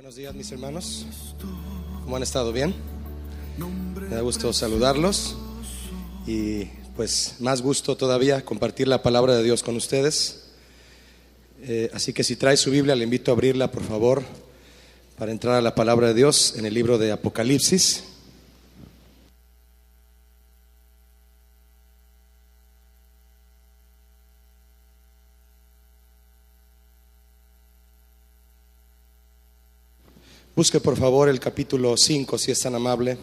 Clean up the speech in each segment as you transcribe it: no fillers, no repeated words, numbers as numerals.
Buenos días, mis hermanos. ¿Cómo han estado? ¿Bien? Me da gusto saludarlos y pues más gusto todavía compartir la palabra de Dios con ustedes. Así que si trae su Biblia, le invito a abrirla, por favor, para entrar a la palabra de Dios en el libro de Apocalipsis. Busque por favor el capítulo 5, si es tan amable.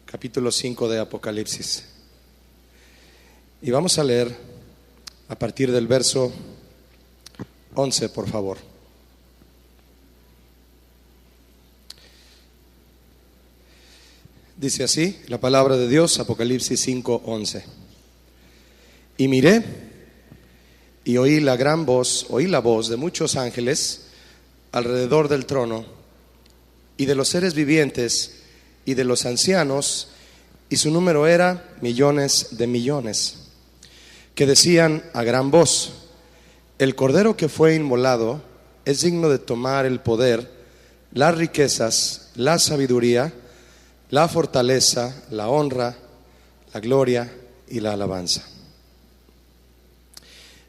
Capítulo 5 de Apocalipsis. Y vamos a leer a partir del verso 11, por favor. Dice así la palabra de Dios, Apocalipsis 5, 11. Y miré y oí la voz de muchos ángeles alrededor del trono, y de los seres vivientes y de los ancianos, y su número era millones de millones, que decían a gran voz: el cordero que fue inmolado es digno de tomar el poder, las riquezas, la sabiduría, la fortaleza, la honra, la gloria y la alabanza.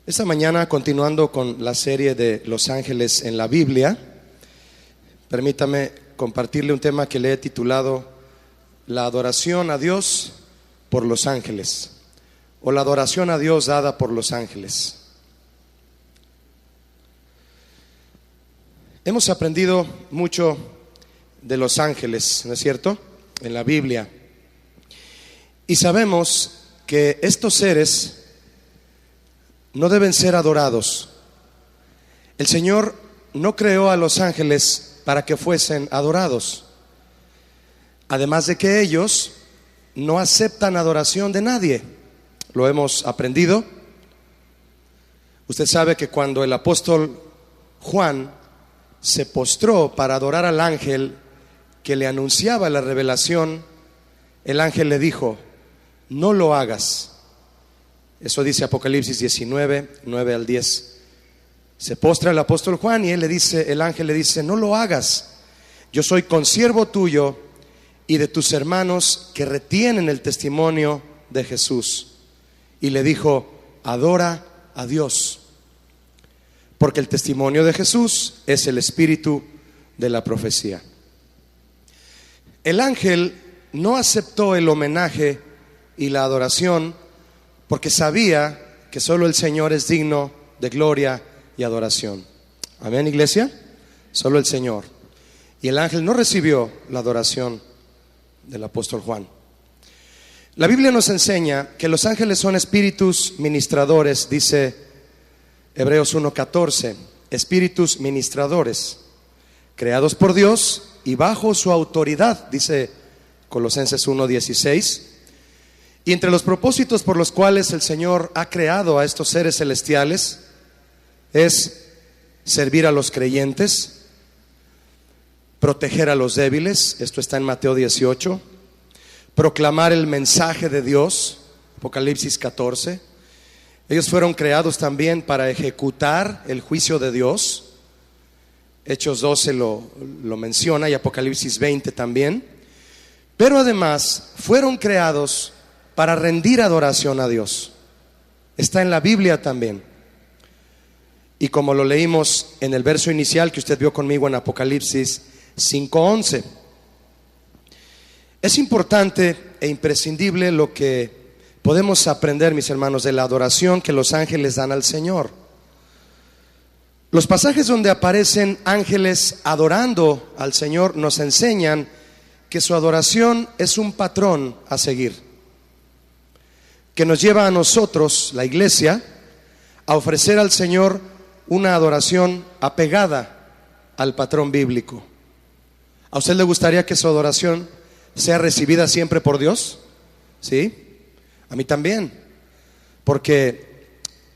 Esta mañana, continuando con la serie de los ángeles en la Biblia, permítame compartirle un tema que le he titulado la adoración a Dios por los ángeles, o la adoración a Dios dada por los ángeles. Hemos aprendido mucho de los ángeles, ¿no es cierto?, en la Biblia, y sabemos que estos seres no deben ser adorados. El Señor no creó a los ángeles para que fuesen adorados, además de que ellos no aceptan adoración de nadie. Lo hemos aprendido. Usted sabe que cuando el apóstol Juan se postró para adorar al ángel que le anunciaba la revelación, el ángel le dijo: no lo hagas. Eso dice Apocalipsis 19, 9 al 10. Se postra el apóstol Juan y el ángel le dice: no lo hagas, yo soy consiervo tuyo y de tus hermanos que retienen el testimonio de Jesús. Y le dijo: adora a Dios, porque el testimonio de Jesús es el espíritu de la profecía. El ángel no aceptó el homenaje y la adoración porque sabía que solo el Señor es digno de gloria y adoración. Amén, iglesia. Solo el Señor. Y el ángel no recibió la adoración del apóstol Juan. La Biblia nos enseña que los ángeles son espíritus ministradores, dice Hebreos 1:14, espíritus ministradores, creados por Dios y bajo su autoridad, dice Colosenses 1:16. Y entre los propósitos por los cuales el Señor ha creado a estos seres celestiales es servir a los creyentes, proteger a los débiles, esto está en Mateo 18, proclamar el mensaje de Dios, Apocalipsis 14. Ellos fueron creados también para ejecutar el juicio de Dios, Hechos 12 lo menciona, y Apocalipsis 20 también. Pero además fueron creados para rendir adoración a Dios. Está en la Biblia también. Y como lo leímos en el verso inicial que usted vio conmigo en Apocalipsis 5:11, es importante e imprescindible lo que podemos aprender, mis hermanos, de la adoración que los ángeles dan al Señor. Los pasajes donde aparecen ángeles adorando al Señor nos enseñan que su adoración es un patrón a seguir, que nos lleva a nosotros, la iglesia, a ofrecer al Señor una adoración apegada al patrón bíblico. ¿A usted le gustaría que su adoración sea recibida siempre por Dios? ¿Sí? A mí también, porque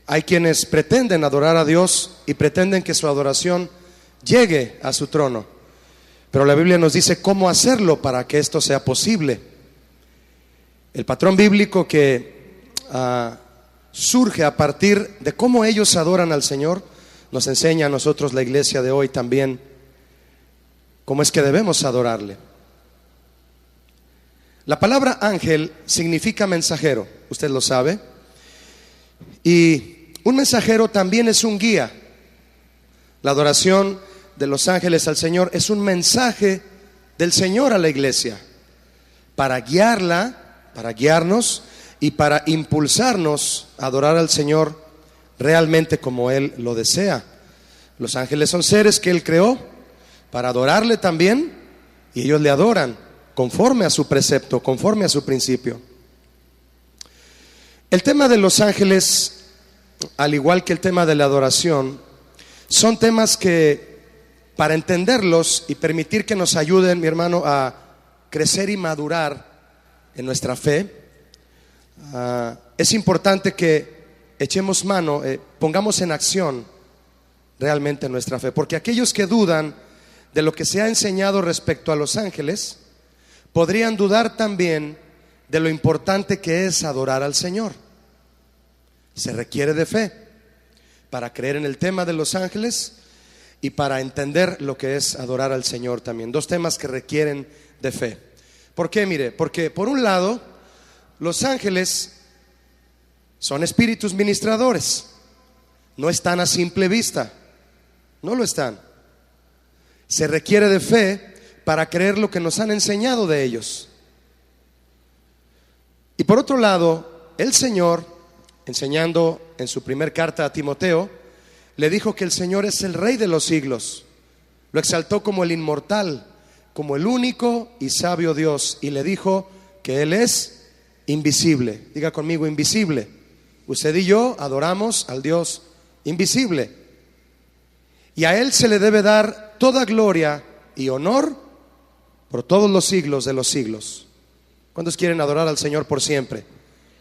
hay quienes pretenden adorar a Dios y pretenden que su adoración llegue a su trono, pero la Biblia nos dice cómo hacerlo para que esto sea posible. El patrón bíblico que surge a partir de cómo ellos adoran al Señor nos enseña a nosotros, la iglesia de hoy, también cómo es que debemos adorarle. La palabra ángel significa mensajero, usted lo sabe. Y un mensajero también es un guía. La adoración de los ángeles al Señor es un mensaje del Señor a la iglesia para guiarla, para guiarnos y para impulsarnos a adorar al Señor realmente como Él lo desea. Los ángeles son seres que Él creó para adorarle también, y ellos le adoran conforme a su precepto, conforme a su principio. El tema de los ángeles, al igual que el tema de la adoración, son temas que, para entenderlos y permitir que nos ayuden, mi hermano, a crecer y madurar en nuestra fe, es importante que echemos mano, pongamos en acción realmente nuestra fe, porque aquellos que dudan de lo que se ha enseñado respecto a los ángeles podrían dudar también de lo importante que es adorar al Señor. Se requiere de fe para creer en el tema de los ángeles y para entender lo que es adorar al Señor también. Dos temas que requieren de fe. ¿Por qué? Mire, porque por un lado, los ángeles son espíritus ministradores. No están a simple vista. No lo están. Se requiere de fe para creer lo que nos han enseñado de ellos. Y por otro lado, el Señor, enseñando en su primer carta a Timoteo, le dijo que el Señor es el Rey de los siglos. Lo exaltó como el inmortal, como el único y sabio Dios, y le dijo que Él es invisible. Diga conmigo, invisible. Usted y yo adoramos al Dios invisible, y a Él se le debe dar toda gloria y honor por todos los siglos de los siglos. ¿Cuántos quieren adorar al Señor por siempre?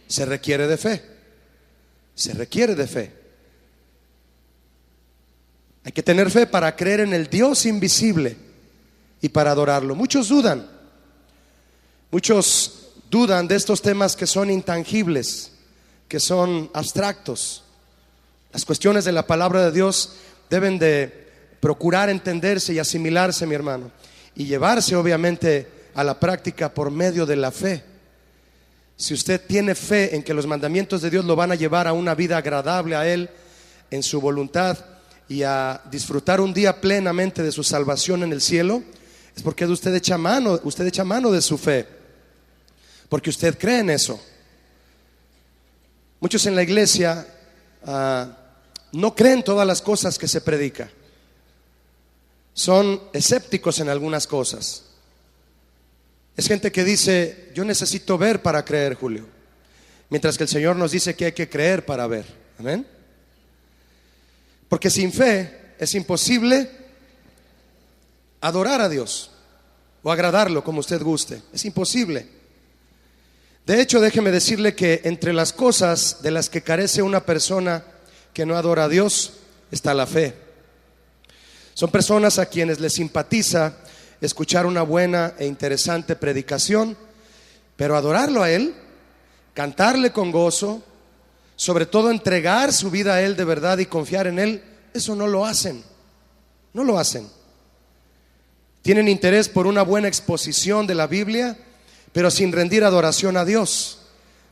Se requiere de fe. Se requiere de fe. Hay que tener fe para creer en el Dios invisible y para adorarlo. Muchos dudan de estos temas que son intangibles, que son abstractos. Las cuestiones de la palabra de Dios deben de procurar entenderse y asimilarse, mi hermano, y llevarse obviamente a la práctica por medio de la fe. Si usted tiene fe en que los mandamientos de Dios lo van a llevar a una vida agradable a Él, en su voluntad, y a disfrutar un día plenamente de su salvación en el cielo, es porque usted echa mano de su fe, porque usted cree en eso. Muchos en la iglesia no creen todas las cosas que se predica. Son escépticos en algunas cosas. Es gente que dice: yo necesito ver para creer, Julio, mientras que el Señor nos dice que hay que creer para ver. Amén. Porque sin fe es imposible adorar a Dios o agradarlo, como usted guste. Es imposible. De hecho, déjeme decirle que entre las cosas de las que carece una persona que no adora a Dios está la fe. Son personas a quienes les simpatiza escuchar una buena e interesante predicación, pero adorarlo a Él, cantarle con gozo, sobre todo entregar su vida a Él de verdad y confiar en Él, eso no lo hacen. No lo hacen. Tienen interés por una buena exposición de la Biblia, pero sin rendir adoración a Dios,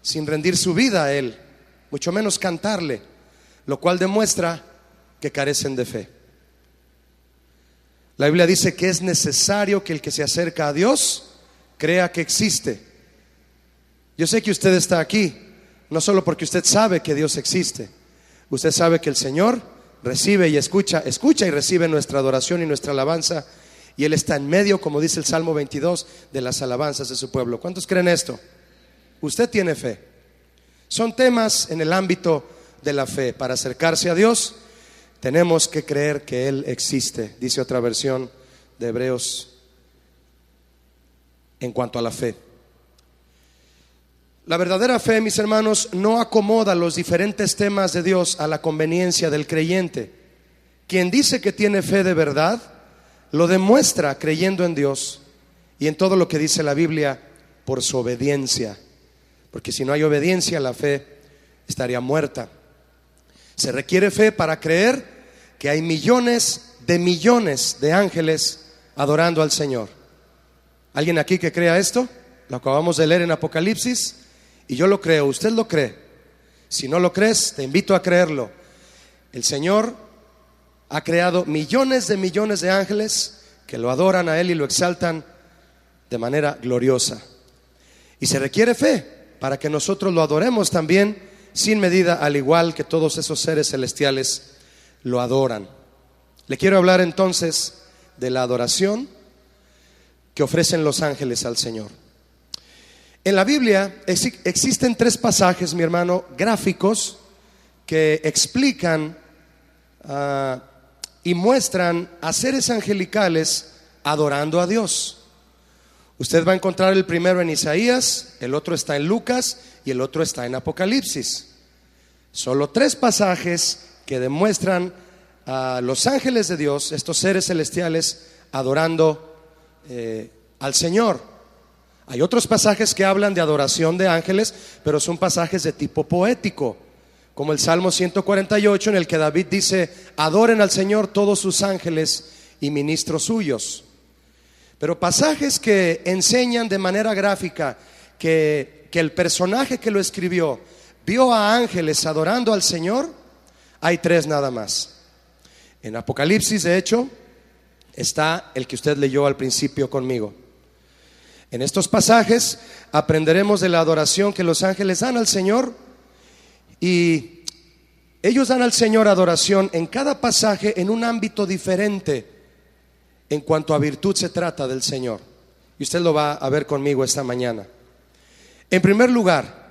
sin rendir su vida a Él, mucho menos cantarle, lo cual demuestra que carecen de fe. La Biblia dice que es necesario que el que se acerca a Dios crea que existe. Yo sé que usted está aquí no solo porque usted sabe que Dios existe. Usted sabe que el Señor recibe y escucha y recibe nuestra adoración y nuestra alabanza, y Él está en medio, como dice el Salmo 22, de las alabanzas de su pueblo. ¿Cuántos creen esto? Usted tiene fe. Son temas en el ámbito de la fe. Para acercarse a Dios tenemos que creer que Él existe, dice otra versión de Hebreos en cuanto a la fe. La verdadera fe, mis hermanos, no acomoda los diferentes temas de Dios a la conveniencia del creyente. Quien dice que tiene fe de verdad, lo demuestra creyendo en Dios y en todo lo que dice la Biblia por su obediencia. Porque si no hay obediencia, la fe estaría muerta. Se requiere fe para creer que hay millones de ángeles adorando al Señor. ¿Alguien aquí que crea esto? Lo acabamos de leer en Apocalipsis y yo lo creo, usted lo cree. Si no lo crees, te invito a creerlo. El Señor ha creado millones de ángeles que lo adoran a Él y lo exaltan de manera gloriosa. Y se requiere fe para que nosotros lo adoremos también sin medida, al igual que todos esos seres celestiales lo adoran. Le quiero hablar entonces de la adoración que ofrecen los ángeles al Señor. En la Biblia existen 3 pasajes, mi hermano, gráficos que explican y muestran a seres angelicales adorando a Dios. Usted va a encontrar el primero en Isaías, el otro está en Lucas y el otro está en Apocalipsis. Solo 3 pasajes que demuestran a los ángeles de Dios, estos seres celestiales, adorando al Señor. Hay otros pasajes que hablan de adoración de ángeles, pero son pasajes de tipo poético, como el Salmo 148, en el que David dice: adoren al Señor todos sus ángeles y ministros suyos. Pero pasajes que enseñan de manera gráfica que el personaje que lo escribió vio a ángeles adorando al Señor, hay 3 nada más. En Apocalipsis, de hecho, está el que usted leyó al principio conmigo. En estos pasajes aprenderemos de la adoración que los ángeles dan al Señor, y ellos dan al Señor adoración en cada pasaje en un ámbito diferente en cuanto a virtud se trata del Señor. Y usted lo va a ver conmigo esta mañana. En primer lugar,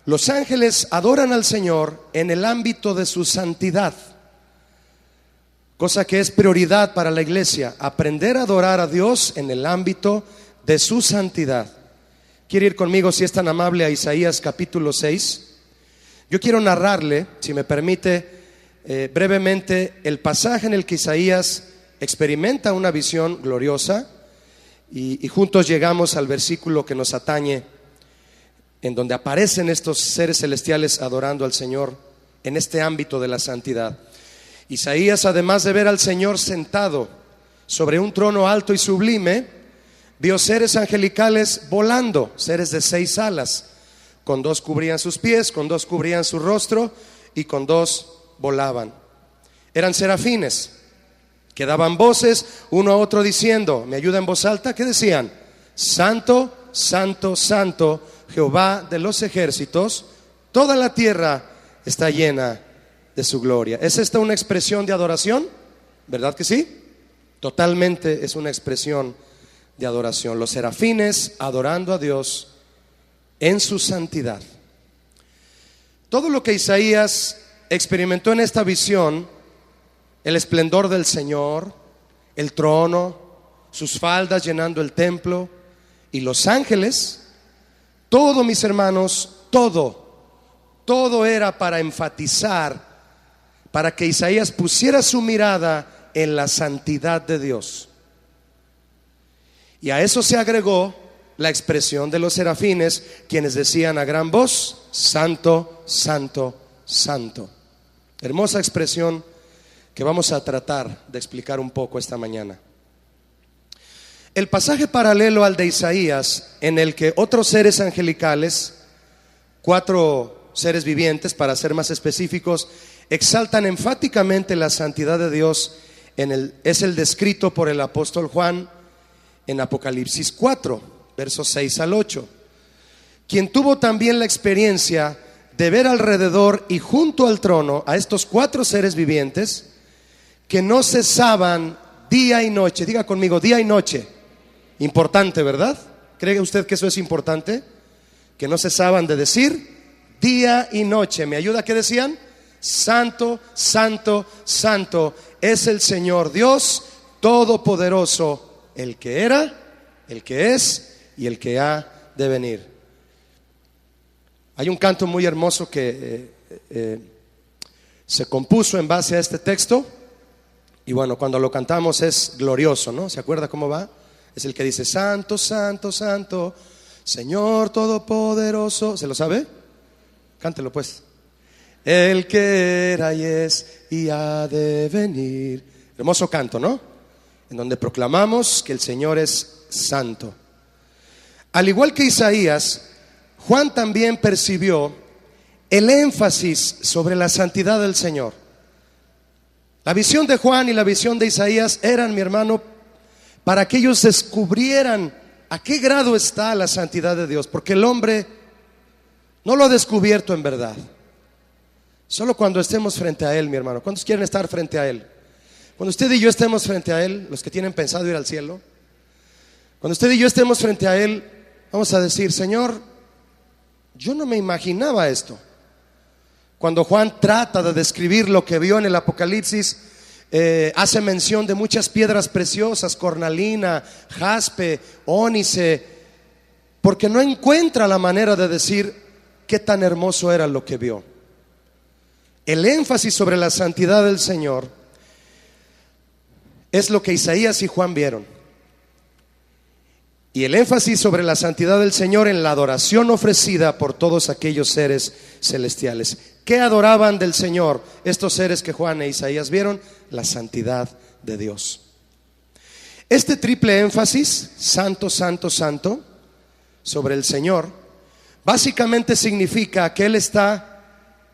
los ángeles adoran al Señor en el ámbito de su santidad, cosa que es prioridad para la iglesia, aprender a adorar a Dios en el ámbito de su santidad. ¿Quiere ir conmigo, si es tan amable, a Isaías capítulo 6? Yo quiero narrarle, si me permite, brevemente el pasaje en el que Isaías experimenta una visión gloriosa, y juntos llegamos al versículo que nos atañe, en donde aparecen estos seres celestiales adorando al Señor en este ámbito de la santidad. Isaías, además de ver al Señor sentado sobre un trono alto y sublime, vio seres angelicales volando, seres de 6 alas, con 2 cubrían sus pies, con 2 cubrían su rostro y con 2 volaban. Eran serafines que daban voces uno a otro diciendo, ¿me ayuda en voz alta? ¿Qué decían? Santo, santo, santo, Jehová de los ejércitos, toda la tierra está llena de su gloria. ¿Es esta una expresión de adoración? ¿Verdad que sí? Totalmente es una expresión de adoración. Los serafines adorando a Dios en su santidad. Todo lo que Isaías experimentó en esta visión, el esplendor del Señor, el trono, sus faldas llenando el templo y los ángeles, todo, mis hermanos, todo era para enfatizar, para que Isaías pusiera su mirada en la santidad de Dios. Y a eso se agregó la expresión de los serafines, quienes decían a gran voz: santo, santo, santo. Hermosa expresión que vamos a tratar de explicar un poco esta mañana. El pasaje paralelo al de Isaías, en el que otros seres angelicales, 4 seres vivientes para ser más específicos, exaltan enfáticamente la santidad de Dios, es el descrito por el apóstol Juan en Apocalipsis 4, versos 6 al 8, quien tuvo también la experiencia de ver alrededor y junto al trono a estos 4 seres vivientes que no cesaban día y noche. Diga conmigo, día y noche. Importante, ¿verdad? ¿Cree usted que eso es importante? Que no cesaban de decir día y noche. ¿Me ayuda? ¿Qué decían? Santo, santo, santo es el Señor Dios Todopoderoso, el que era, el que es y el que ha de venir. Hay un canto muy hermoso que se compuso en base a este texto, y bueno, cuando lo cantamos es glorioso, ¿no? ¿Se acuerda cómo va? Es el que dice: santo, santo, santo, Señor Todopoderoso. ¿Se lo sabe? Cántelo pues. El que era y es y ha de venir. Hermoso canto, ¿no? en donde proclamamos que el Señor es santo. Al igual que Isaías, Juan también percibió el énfasis sobre la santidad del Señor. La visión de Juan y la visión de Isaías eran, mi hermano, para que ellos descubrieran a qué grado está la santidad de Dios, porque el hombre no lo ha descubierto en verdad. Solo cuando estemos frente a Él, mi hermano. ¿Cuántos quieren estar frente a Él? Cuando usted y yo estemos frente a Él, los que tienen pensado ir al cielo, cuando usted y yo estemos frente a Él, vamos a decir: Señor, yo no me imaginaba esto. Cuando Juan trata de describir lo que vio en el Apocalipsis, hace mención de muchas piedras preciosas, cornalina, jaspe, ónice, porque no encuentra la manera de decir qué tan hermoso era lo que vio. El énfasis sobre la santidad del Señor es lo que Isaías y Juan vieron. Y el énfasis sobre la santidad del Señor en la adoración ofrecida por todos aquellos seres celestiales. ¿Qué adoraban del Señor estos seres que Juan e Isaías vieron? La santidad de Dios. Este triple énfasis, santo, santo, santo, sobre el Señor, básicamente significa que Él está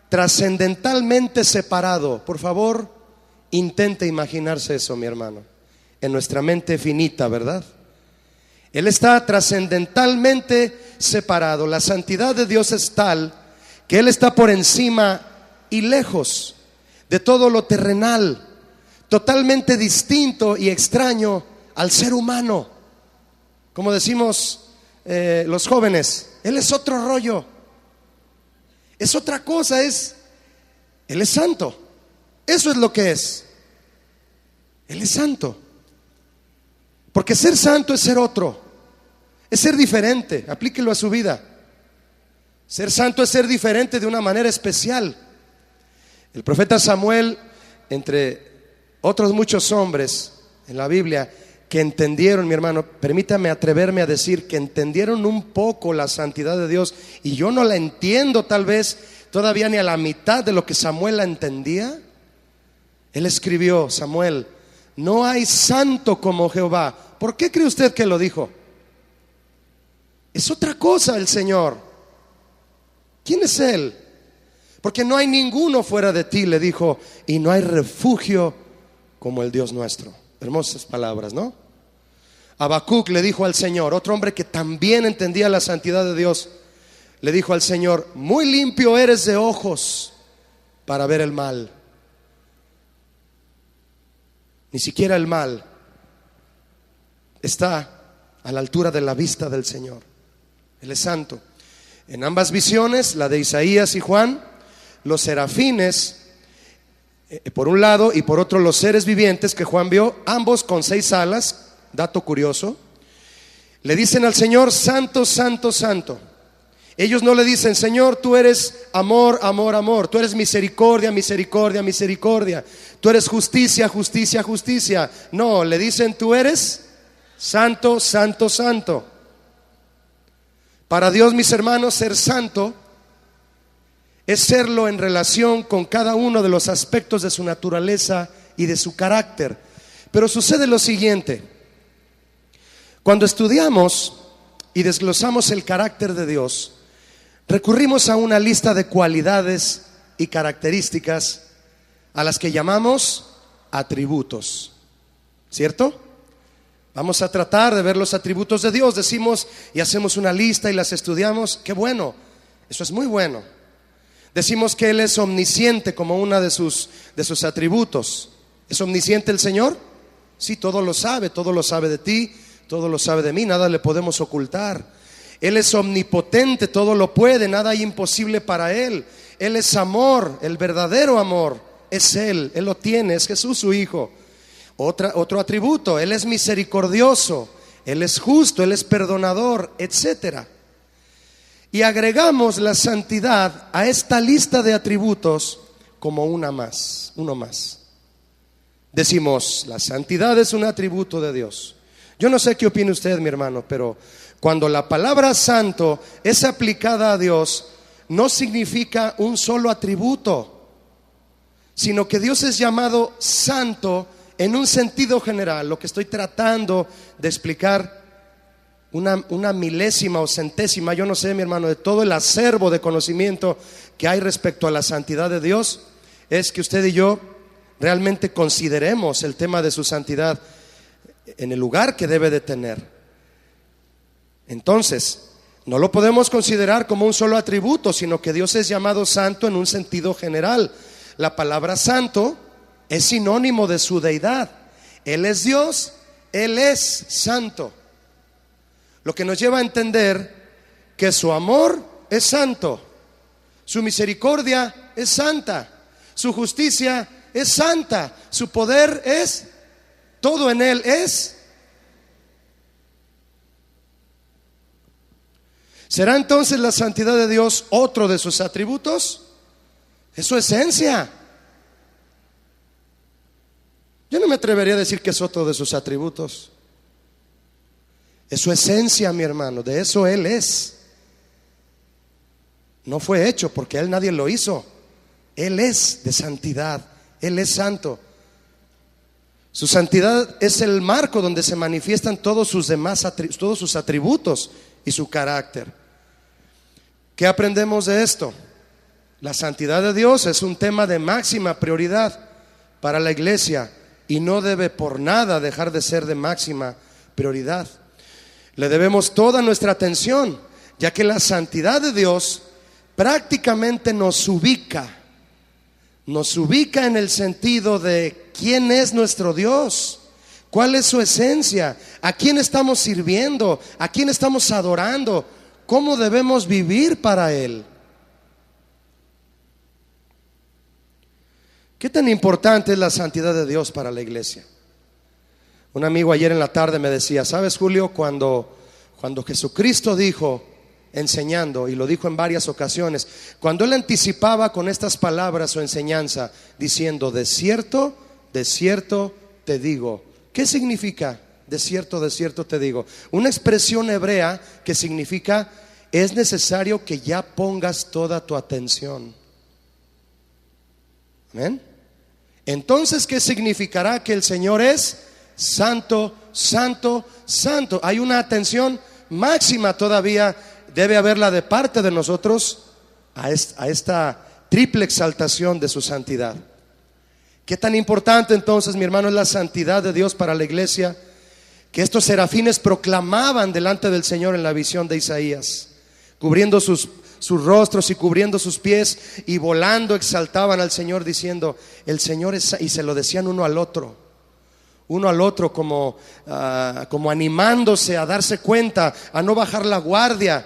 trascendentalmente separado. Por favor, intente imaginarse eso, mi hermano, en nuestra mente finita, ¿verdad? Él está trascendentalmente separado. La santidad de Dios es tal que Él está por encima y lejos de todo lo terrenal, totalmente distinto y extraño al ser humano. Como decimos los jóvenes, Él es otro rollo, es otra cosa, Él es santo. Eso es lo que es. Él es santo. Porque ser santo es ser otro, es ser diferente. Aplíquelo a su vida. Ser santo es ser diferente de una manera especial. El profeta Samuel, entre otros muchos hombres en la Biblia que entendieron, mi hermano, permítame atreverme a decir que entendieron un poco la santidad de Dios, y yo no la entiendo tal vez todavía ni a la mitad de lo que Samuel la entendía. Él escribió: Samuel, no hay santo como Jehová. ¿Por qué cree usted que lo dijo? Es otra cosa el Señor. ¿Quién es Él? Porque no hay ninguno fuera de ti, le dijo, y no hay refugio como el Dios nuestro. Hermosas palabras, ¿no? Habacuc le dijo al Señor, otro hombre que también entendía la santidad de Dios, le dijo al Señor: muy limpio eres de ojos para ver el mal. Ni siquiera el mal está a la altura de la vista del Señor. Él es santo. En ambas visiones, la de Isaías y Juan, los serafines por un lado y por otro los seres vivientes que Juan vio, ambos con 6 alas, dato curioso, le dicen al Señor: santo, santo, santo. Ellos no le dicen: Señor, tú eres amor, amor, amor, tú eres misericordia, misericordia, misericordia, tú eres justicia, justicia, justicia. No, le dicen: tú eres santo, santo, santo. Para Dios, mis hermanos, ser santo es serlo en relación con cada uno de los aspectos de su naturaleza y de su carácter. Pero sucede lo siguiente: cuando estudiamos y desglosamos el carácter de Dios, recurrimos a una lista de cualidades y características a las que llamamos atributos, ¿cierto? Vamos a tratar de ver los atributos de Dios. Decimos y hacemos una lista y las estudiamos. Qué bueno, eso es muy bueno. Decimos que Él es omnisciente como una de sus atributos. ¿Es omnisciente el Señor? Sí, todo lo sabe de ti, todo lo sabe de mí, nada le podemos ocultar. Él es omnipotente, todo lo puede, nada hay imposible para Él. Él es amor, el verdadero amor es Él lo tiene, es Jesús su Hijo. Otro atributo: Él es misericordioso, Él es justo, Él es perdonador, etcétera. Y agregamos la santidad a esta lista de atributos como uno más. Decimos: la santidad es un atributo de Dios. Yo no sé qué opine usted, mi hermano, pero cuando la palabra santo es aplicada a Dios, no significa un solo atributo, sino que Dios es llamado santo en un sentido general. Lo que estoy tratando de explicar, una milésima o centésima, yo no sé, mi hermano, de todo el acervo de conocimiento que hay respecto a la santidad de Dios, es que usted y yo realmente consideremos el tema de su santidad en el lugar que debe de tener. Entonces, no lo podemos considerar como un solo atributo, sino que Dios es llamado santo en un sentido general. La palabra santo es sinónimo de su deidad. Él es Dios, Él es santo. Lo que nos lleva a entender que su amor es santo, su misericordia es santa, su justicia es santa, su poder es, todo en Él es. ¿Será entonces la santidad de Dios otro de sus atributos? Es su esencia. Yo no me atrevería a decir que es otro de sus atributos. Es su esencia, mi hermano, de eso Él es. No fue hecho porque Él nadie lo hizo. Él es de santidad, Él es santo. Su santidad es el marco donde se manifiestan todos sus atributos y su carácter. ¿Qué aprendemos de esto? La santidad de Dios es un tema de máxima prioridad para la iglesia y no debe por nada dejar de ser de máxima prioridad. Le debemos toda nuestra atención, ya que la santidad de Dios prácticamente nos ubica en el sentido de quién es nuestro Dios, cuál es su esencia, a quién estamos sirviendo, a quién estamos adorando, cómo debemos vivir para Él. ¿Qué tan importante es la santidad de Dios para la iglesia? Un amigo ayer en la tarde me decía, ¿sabes, Julio? Cuando Jesucristo dijo, enseñando, y lo dijo en varias ocasiones, cuando Él anticipaba con estas palabras su enseñanza, diciendo, de cierto te digo. ¿Qué significa? De cierto te digo. Una expresión hebrea que significa, es necesario que ya pongas toda tu atención. ¿Amén? Entonces, ¿qué significará que el Señor es santo, santo, santo? Hay una atención máxima todavía, debe haberla de parte de nosotros a esta triple exaltación de su santidad. ¿Qué tan importante entonces, mi hermano, es la santidad de Dios para la iglesia? Que estos serafines proclamaban delante del Señor en la visión de Isaías, cubriendo sus rostros y cubriendo sus pies, y volando exaltaban al Señor diciendo, el Señor es, y se lo decían uno al otro como animándose a darse cuenta, a no bajar la guardia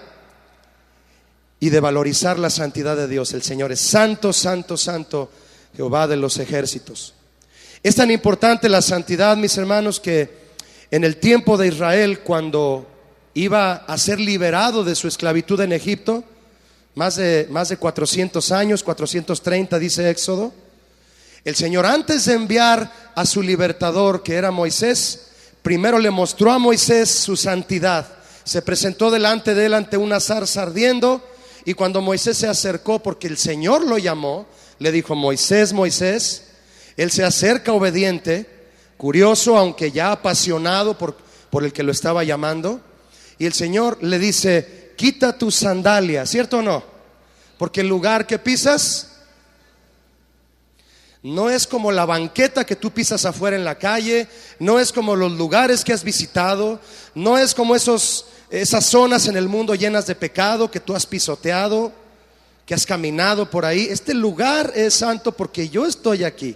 y de valorizar la santidad de Dios. El Señor es santo, santo, santo, Jehová de los ejércitos. Es tan importante la santidad, mis hermanos, que en el tiempo de Israel, cuando iba a ser liberado de su esclavitud en Egipto, más de 400 años, 430 dice Éxodo, el Señor, antes de enviar a su libertador, que era Moisés, primero le mostró a Moisés su santidad. Se presentó delante de él ante una zarza ardiendo, y cuando Moisés se acercó, porque el Señor lo llamó, le dijo, Moisés, Moisés. Él se acerca obediente, curioso, aunque ya apasionado por el que lo estaba llamando, y el Señor le dice, quita tus sandalias, ¿cierto o no? Porque el lugar que pisas no es como la banqueta que tú pisas afuera en la calle, no es como los lugares que has visitado, no es como esas zonas en el mundo llenas de pecado que tú has pisoteado, que has caminado por ahí. Este lugar es santo porque yo estoy aquí.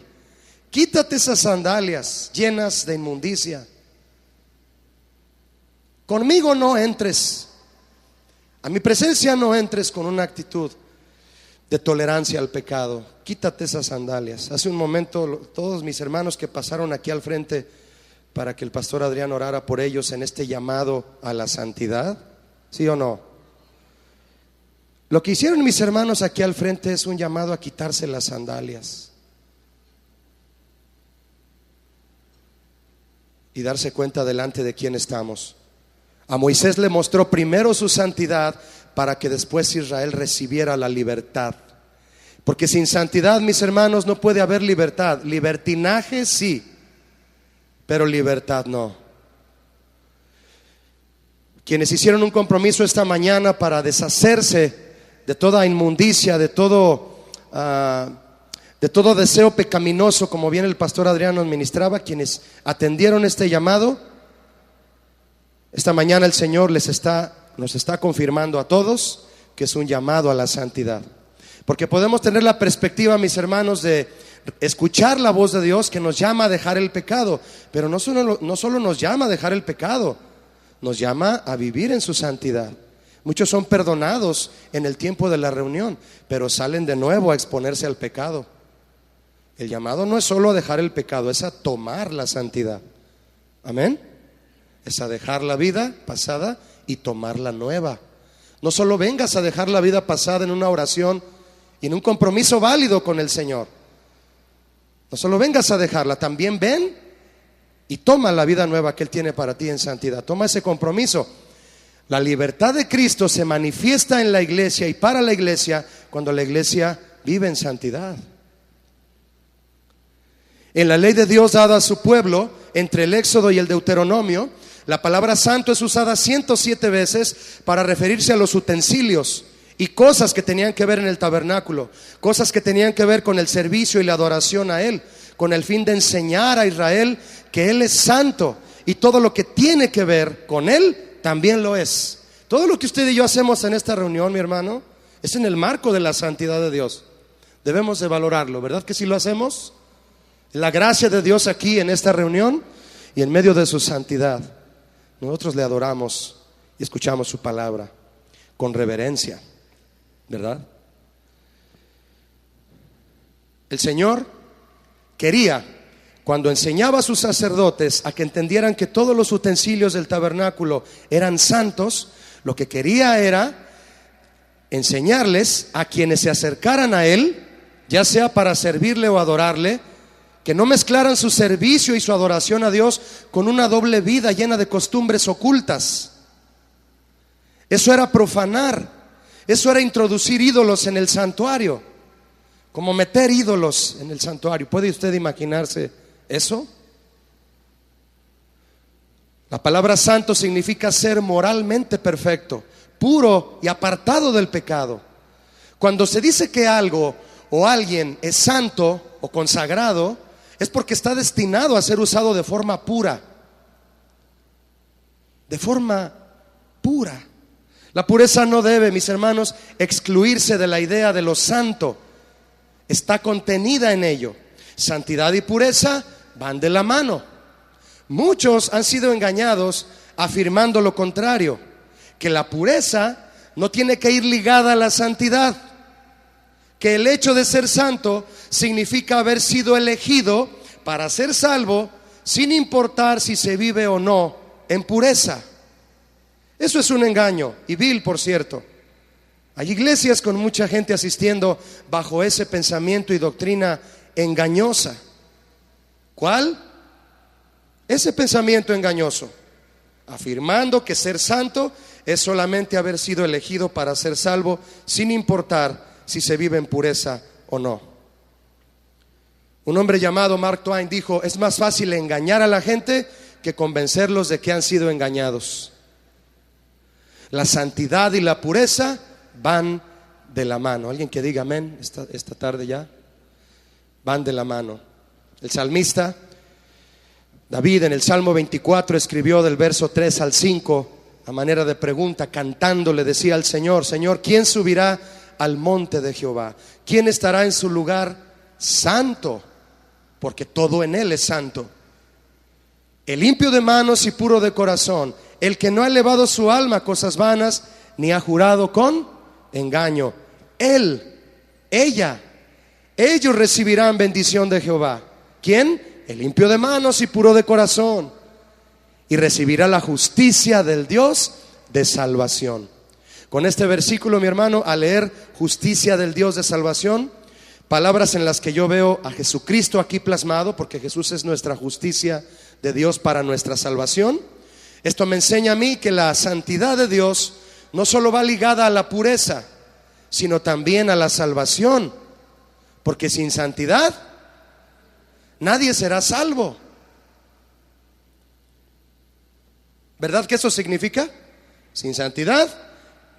Quítate esas sandalias llenas de inmundicia. Conmigo no entres, a mi presencia no entres con una actitud de tolerancia al pecado. Quítate esas sandalias. Hace un momento todos mis hermanos que pasaron aquí al frente para que el pastor Adrián orara por ellos en este llamado a la santidad, ¿sí o no? Lo que hicieron mis hermanos aquí al frente es un llamado a quitarse las sandalias y darse cuenta delante de quién estamos. A Moisés le mostró primero su santidad para que después Israel recibiera la libertad. Porque sin santidad, mis hermanos, no puede haber libertad. Libertinaje sí, pero libertad no. Quienes hicieron un compromiso esta mañana para deshacerse de toda inmundicia, de todo deseo pecaminoso, como bien el pastor Adrián nos ministraba, quienes atendieron este llamado, esta mañana el Señor nos está confirmando a todos que es un llamado a la santidad. Porque podemos tener la perspectiva, mis hermanos, de escuchar la voz de Dios que nos llama a dejar el pecado, pero no solo nos llama a dejar el pecado, nos llama a vivir en su santidad. Muchos son perdonados en el tiempo de la reunión, pero salen de nuevo a exponerse al pecado. El llamado no es solo a dejar el pecado, es a tomar la santidad. Amén. Es a dejar la vida pasada y tomar la nueva. No solo vengas a dejar la vida pasada en una oración y en un compromiso válido con el Señor. No solo vengas a dejarla, también ven y toma la vida nueva que Él tiene para ti en santidad. Toma ese compromiso. La libertad de Cristo se manifiesta en la iglesia y para la iglesia cuando la iglesia vive en santidad. En la ley de Dios dada a su pueblo, entre el Éxodo y el Deuteronomio, la palabra santo es usada 107 veces para referirse a los utensilios y cosas que tenían que ver en el tabernáculo, cosas que tenían que ver con el servicio y la adoración a Él, con el fin de enseñar a Israel que Él es santo y todo lo que tiene que ver con Él también lo es. Todo lo que usted y yo hacemos en esta reunión, mi hermano, es en el marco de la santidad de Dios. Debemos de valorarlo, ¿verdad que sí lo hacemos? La gracia de Dios aquí en esta reunión y en medio de su santidad. Nosotros le adoramos y escuchamos su palabra con reverencia, ¿verdad? El Señor quería, cuando enseñaba a sus sacerdotes a que entendieran que todos los utensilios del tabernáculo eran santos, lo que quería era enseñarles a quienes se acercaran a Él, ya sea para servirle o adorarle, que no mezclaran su servicio y su adoración a Dios con una doble vida llena de costumbres ocultas. Eso era profanar, eso era introducir ídolos en el santuario, como meter ídolos en el santuario. ¿Puede usted imaginarse eso? La palabra santo significa ser moralmente perfecto, puro y apartado del pecado. Cuando se dice que algo o alguien es santo o consagrado, es porque está destinado a ser usado de forma pura. De forma pura. La pureza no debe, mis hermanos, excluirse de la idea de lo santo. Está contenida en ello. Santidad y pureza van de la mano. Muchos han sido engañados afirmando lo contrario, que la pureza no tiene que ir ligada a la santidad, que el hecho de ser santo significa haber sido elegido para ser salvo sin importar si se vive o no en pureza. Eso es un engaño y vil, por cierto. Hay iglesias con mucha gente asistiendo bajo ese pensamiento y doctrina engañosa. ¿Cuál? Ese pensamiento engañoso, afirmando que ser santo es solamente haber sido elegido para ser salvo sin importar si se vive en pureza o no. Un hombre llamado Mark Twain dijo: es más fácil engañar a la gente que convencerlos de que han sido engañados. La santidad y la pureza van de la mano. Alguien que diga amén esta tarde ya. Van de la mano. El salmista David en el Salmo 24 escribió del verso 3 al 5 a manera de pregunta, cantando, le decía al Señor: Señor, ¿quién subirá al monte de Jehová? ¿Quién estará en su lugar santo? Porque todo en Él es santo. El limpio de manos y puro de corazón, el que no ha elevado su alma a cosas vanas, ni ha jurado con engaño. Él, ella, ellos recibirán bendición de Jehová. ¿Quién? El limpio de manos y puro de corazón, y recibirá la justicia del Dios de salvación. Con este versículo, mi hermano, al leer justicia del Dios de salvación, palabras en las que yo veo a Jesucristo aquí plasmado, porque Jesús es nuestra justicia de Dios para nuestra salvación. Esto me enseña a mí que la santidad de Dios no solo va ligada a la pureza, sino también a la salvación, porque sin santidad nadie será salvo. ¿Verdad que eso significa? Sin santidad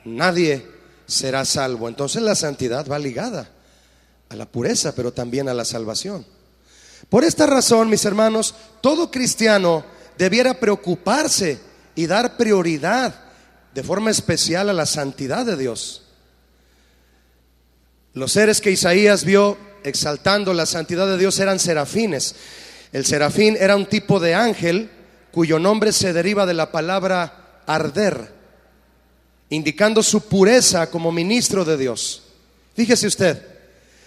nadie será salvo. Entonces la santidad va ligada a la pureza, pero también a la salvación. Por esta razón, mis hermanos, todo cristiano debiera preocuparse y dar prioridad de forma especial a la santidad de Dios. Los seres que Isaías vio exaltando la santidad de Dios eran serafines. El serafín era un tipo de ángel cuyo nombre se deriva de la palabra arder, indicando su pureza como ministro de Dios. Fíjese usted,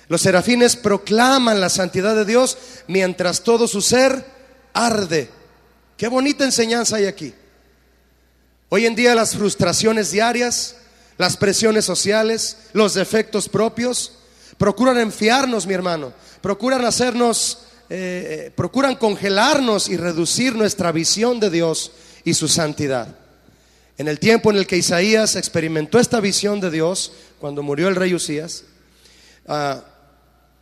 los serafines proclaman la santidad de Dios mientras todo su ser arde. Qué bonita enseñanza hay aquí. Hoy en día las frustraciones diarias, las presiones sociales, los defectos propios procuran enfriarnos, mi hermano, procuran hacernos, procuran congelarnos y reducir nuestra visión de Dios y su santidad. En el tiempo en el que Isaías experimentó esta visión de Dios, cuando murió el rey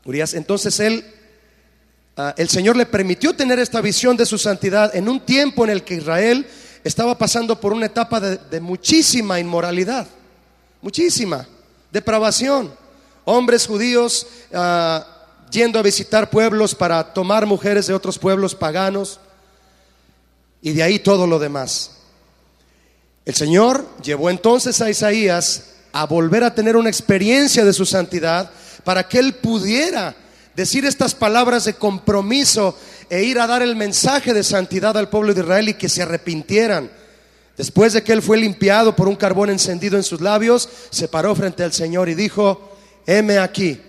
Urías, entonces el Señor le permitió tener esta visión de su santidad en un tiempo en el que Israel estaba pasando por una etapa de muchísima inmoralidad, muchísima depravación. Hombres judíos yendo a visitar pueblos para tomar mujeres de otros pueblos paganos, y de ahí todo lo demás. El Señor llevó entonces a Isaías a volver a tener una experiencia de su santidad, para que él pudiera decir estas palabras de compromiso e ir a dar el mensaje de santidad al pueblo de Israel y que se arrepintieran. Después de que él fue limpiado por un carbón encendido en sus labios, se paró frente al Señor y dijo: heme aquí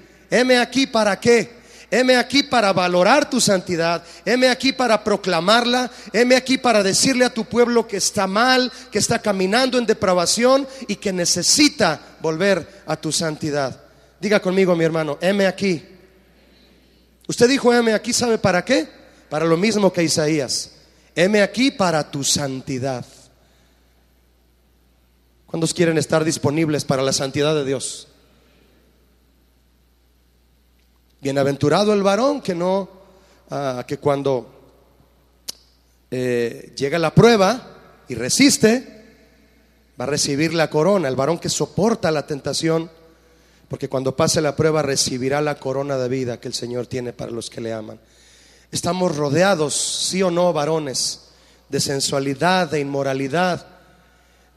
¿para qué? Heme aquí para valorar tu santidad, heme aquí para proclamarla, heme aquí para decirle a tu pueblo que está mal, que está caminando en depravación y que necesita volver a tu santidad. Diga conmigo, mi hermano, heme aquí. Usted dijo heme aquí, ¿sabe para qué? Para lo mismo que Isaías. Heme aquí para tu santidad. ¿Cuántos quieren estar disponibles para la santidad de Dios? Bienaventurado el varón que cuando llega la prueba y resiste, va a recibir la corona. El varón que soporta la tentación, porque cuando pase la prueba recibirá la corona de vida que el Señor tiene para los que le aman. Estamos rodeados, sí o no, varones, de sensualidad, de inmoralidad,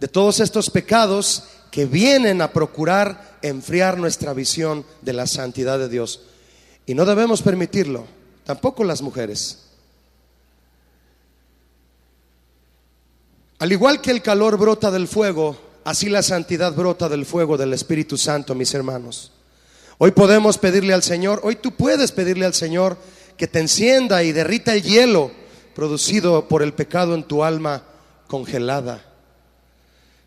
de todos estos pecados que vienen a procurar enfriar nuestra visión de la santidad de Dios. Y no debemos permitirlo, tampoco las mujeres. Al igual que el calor brota del fuego, así la santidad brota del fuego del Espíritu Santo, mis hermanos. Hoy podemos pedirle al Señor, hoy tú puedes pedirle al Señor que te encienda y derrita el hielo producido por el pecado en tu alma congelada.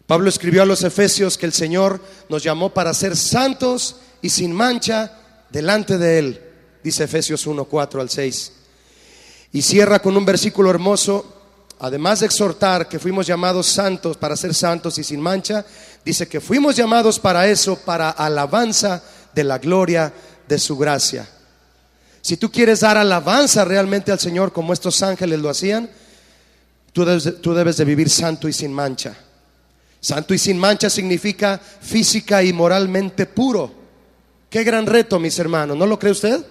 Pablo escribió a los Efesios que el Señor nos llamó para ser santos y sin mancha delante de Él. Dice Efesios 1, 4 al 6. Y cierra con un versículo hermoso. Además de exhortar que fuimos llamados santos para ser santos y sin mancha, dice que fuimos llamados para eso, para alabanza de la gloria de su gracia. Si tú quieres dar alabanza realmente al Señor como estos ángeles lo hacían, tú debes de vivir santo y sin mancha. Santo y sin mancha significa física y moralmente puro. Qué gran reto, mis hermanos, ¿no lo cree usted?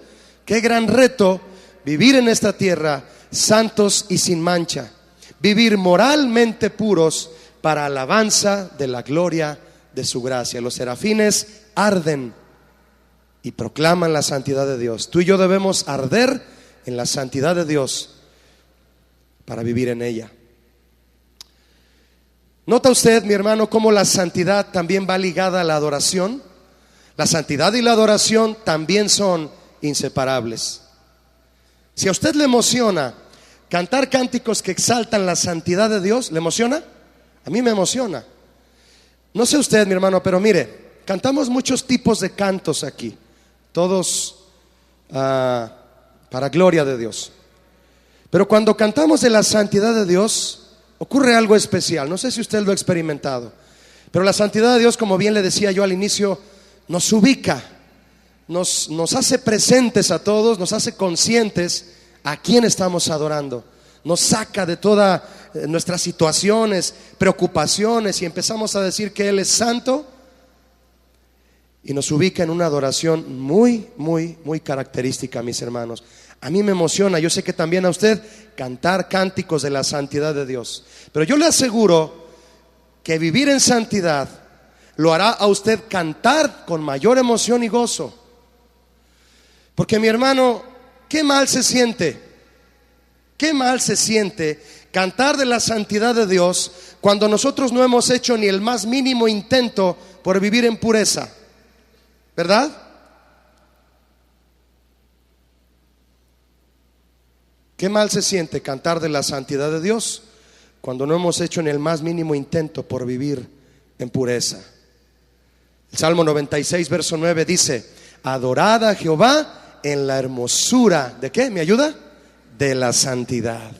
Qué gran reto vivir en esta tierra santos y sin mancha. Vivir moralmente puros para alabanza de la gloria de su gracia. Los serafines arden y proclaman la santidad de Dios. Tú y yo debemos arder en la santidad de Dios para vivir en ella. ¿Nota usted, mi hermano, cómo la santidad también va ligada a la adoración? La santidad y la adoración también son inseparables. Si a usted le emociona cantar cánticos que exaltan la santidad de Dios, ¿le emociona? A mí me emociona. No sé usted, mi hermano, pero mire, cantamos muchos tipos de cantos aquí, todos para gloria de Dios. Pero cuando cantamos de la santidad de Dios, ocurre algo especial. No sé si usted lo ha experimentado, pero la santidad de Dios, como bien le decía yo al inicio, nos ubica, nos hace presentes a todos, nos hace conscientes a quién estamos adorando. nos saca de todas nuestras situaciones, preocupaciones, y empezamos a decir que Él es santo, y nos ubica en una adoración muy, muy, muy característica, mis hermanos. A mí me emociona, yo sé que también a usted, cantar cánticos de la santidad de Dios. Pero yo le aseguro que vivir en santidad lo hará a usted cantar con mayor emoción y gozo. Porque, mi hermano, qué mal se siente, qué mal se siente cantar de la santidad de Dios cuando nosotros no hemos hecho ni el más mínimo intento por vivir en pureza, ¿verdad? Qué mal se siente cantar de la santidad de Dios cuando no hemos hecho ni el más mínimo intento por vivir en pureza. El Salmo 96, verso 9 dice: adorad a Jehová en la hermosura, ¿de qué? ¿Me ayuda? De la santidad.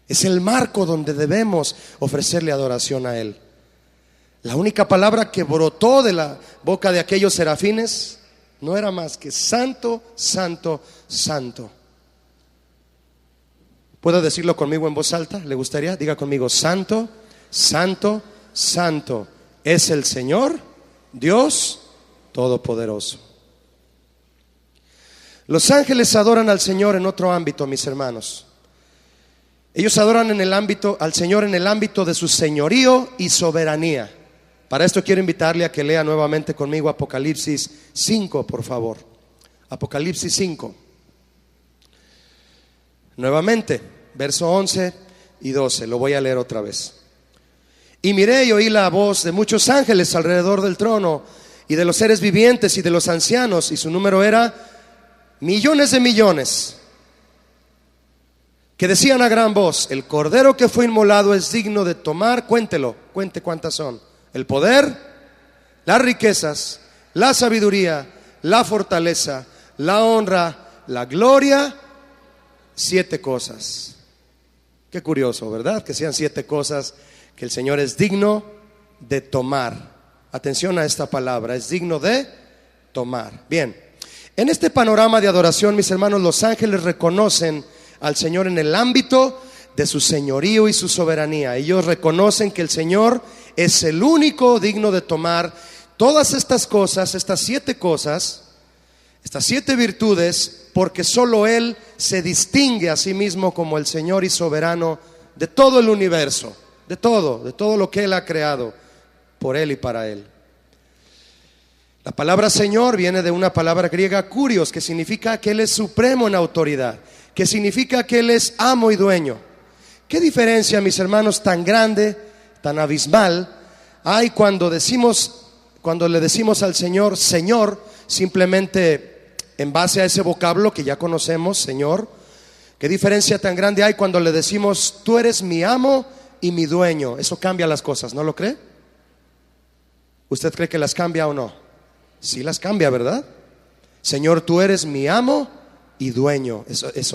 Es el marco donde debemos ofrecerle adoración a Él. La única palabra que brotó de la boca de aquellos serafines no era más que santo, santo, santo. ¿Puedo decirlo conmigo en voz alta? ¿Le gustaría? Diga conmigo: santo, santo, santo es el Señor, Dios Todopoderoso. Los ángeles adoran al Señor en otro ámbito, mis hermanos. Ellos adoran al Señor en el ámbito de su señorío y soberanía. Para esto quiero invitarle a que lea nuevamente conmigo Apocalipsis 5, por favor. Apocalipsis 5. Nuevamente, verso 11 y 12, lo voy a leer otra vez. Y miré y oí la voz de muchos ángeles alrededor del trono, y de los seres vivientes y de los ancianos, y su número era millones de millones, que decían a gran voz: el cordero que fue inmolado es digno de tomar, cuente cuántas son, el poder, las riquezas, la sabiduría, la fortaleza, la honra, la gloria. 7 cosas. Qué curioso, ¿verdad? Que sean 7 cosas que el Señor es digno de tomar. Atención a esta palabra: es digno de tomar. Bien, en este panorama de adoración, mis hermanos, los ángeles reconocen al Señor en el ámbito de su señorío y su soberanía. Ellos reconocen que el Señor es el único digno de tomar todas estas cosas, estas 7 cosas, estas 7 virtudes, porque solo Él se distingue a sí mismo como el Señor y soberano de todo el universo, de todo lo que Él ha creado, por Él y para Él. La palabra Señor viene de una palabra griega, kurios, que significa que Él es supremo en autoridad, que significa que Él es amo y dueño. ¿Qué diferencia, mis hermanos, tan grande, tan abismal hay cuando le decimos al Señor Señor, simplemente en base a ese vocablo que ya conocemos, Señor? ¿Qué diferencia tan grande hay cuando le decimos: tú eres mi amo y mi dueño? Eso cambia las cosas, ¿no lo cree? ¿Usted cree que las cambia o no? Sí las cambia, ¿verdad? Señor, tú eres mi amo y dueño. Eso es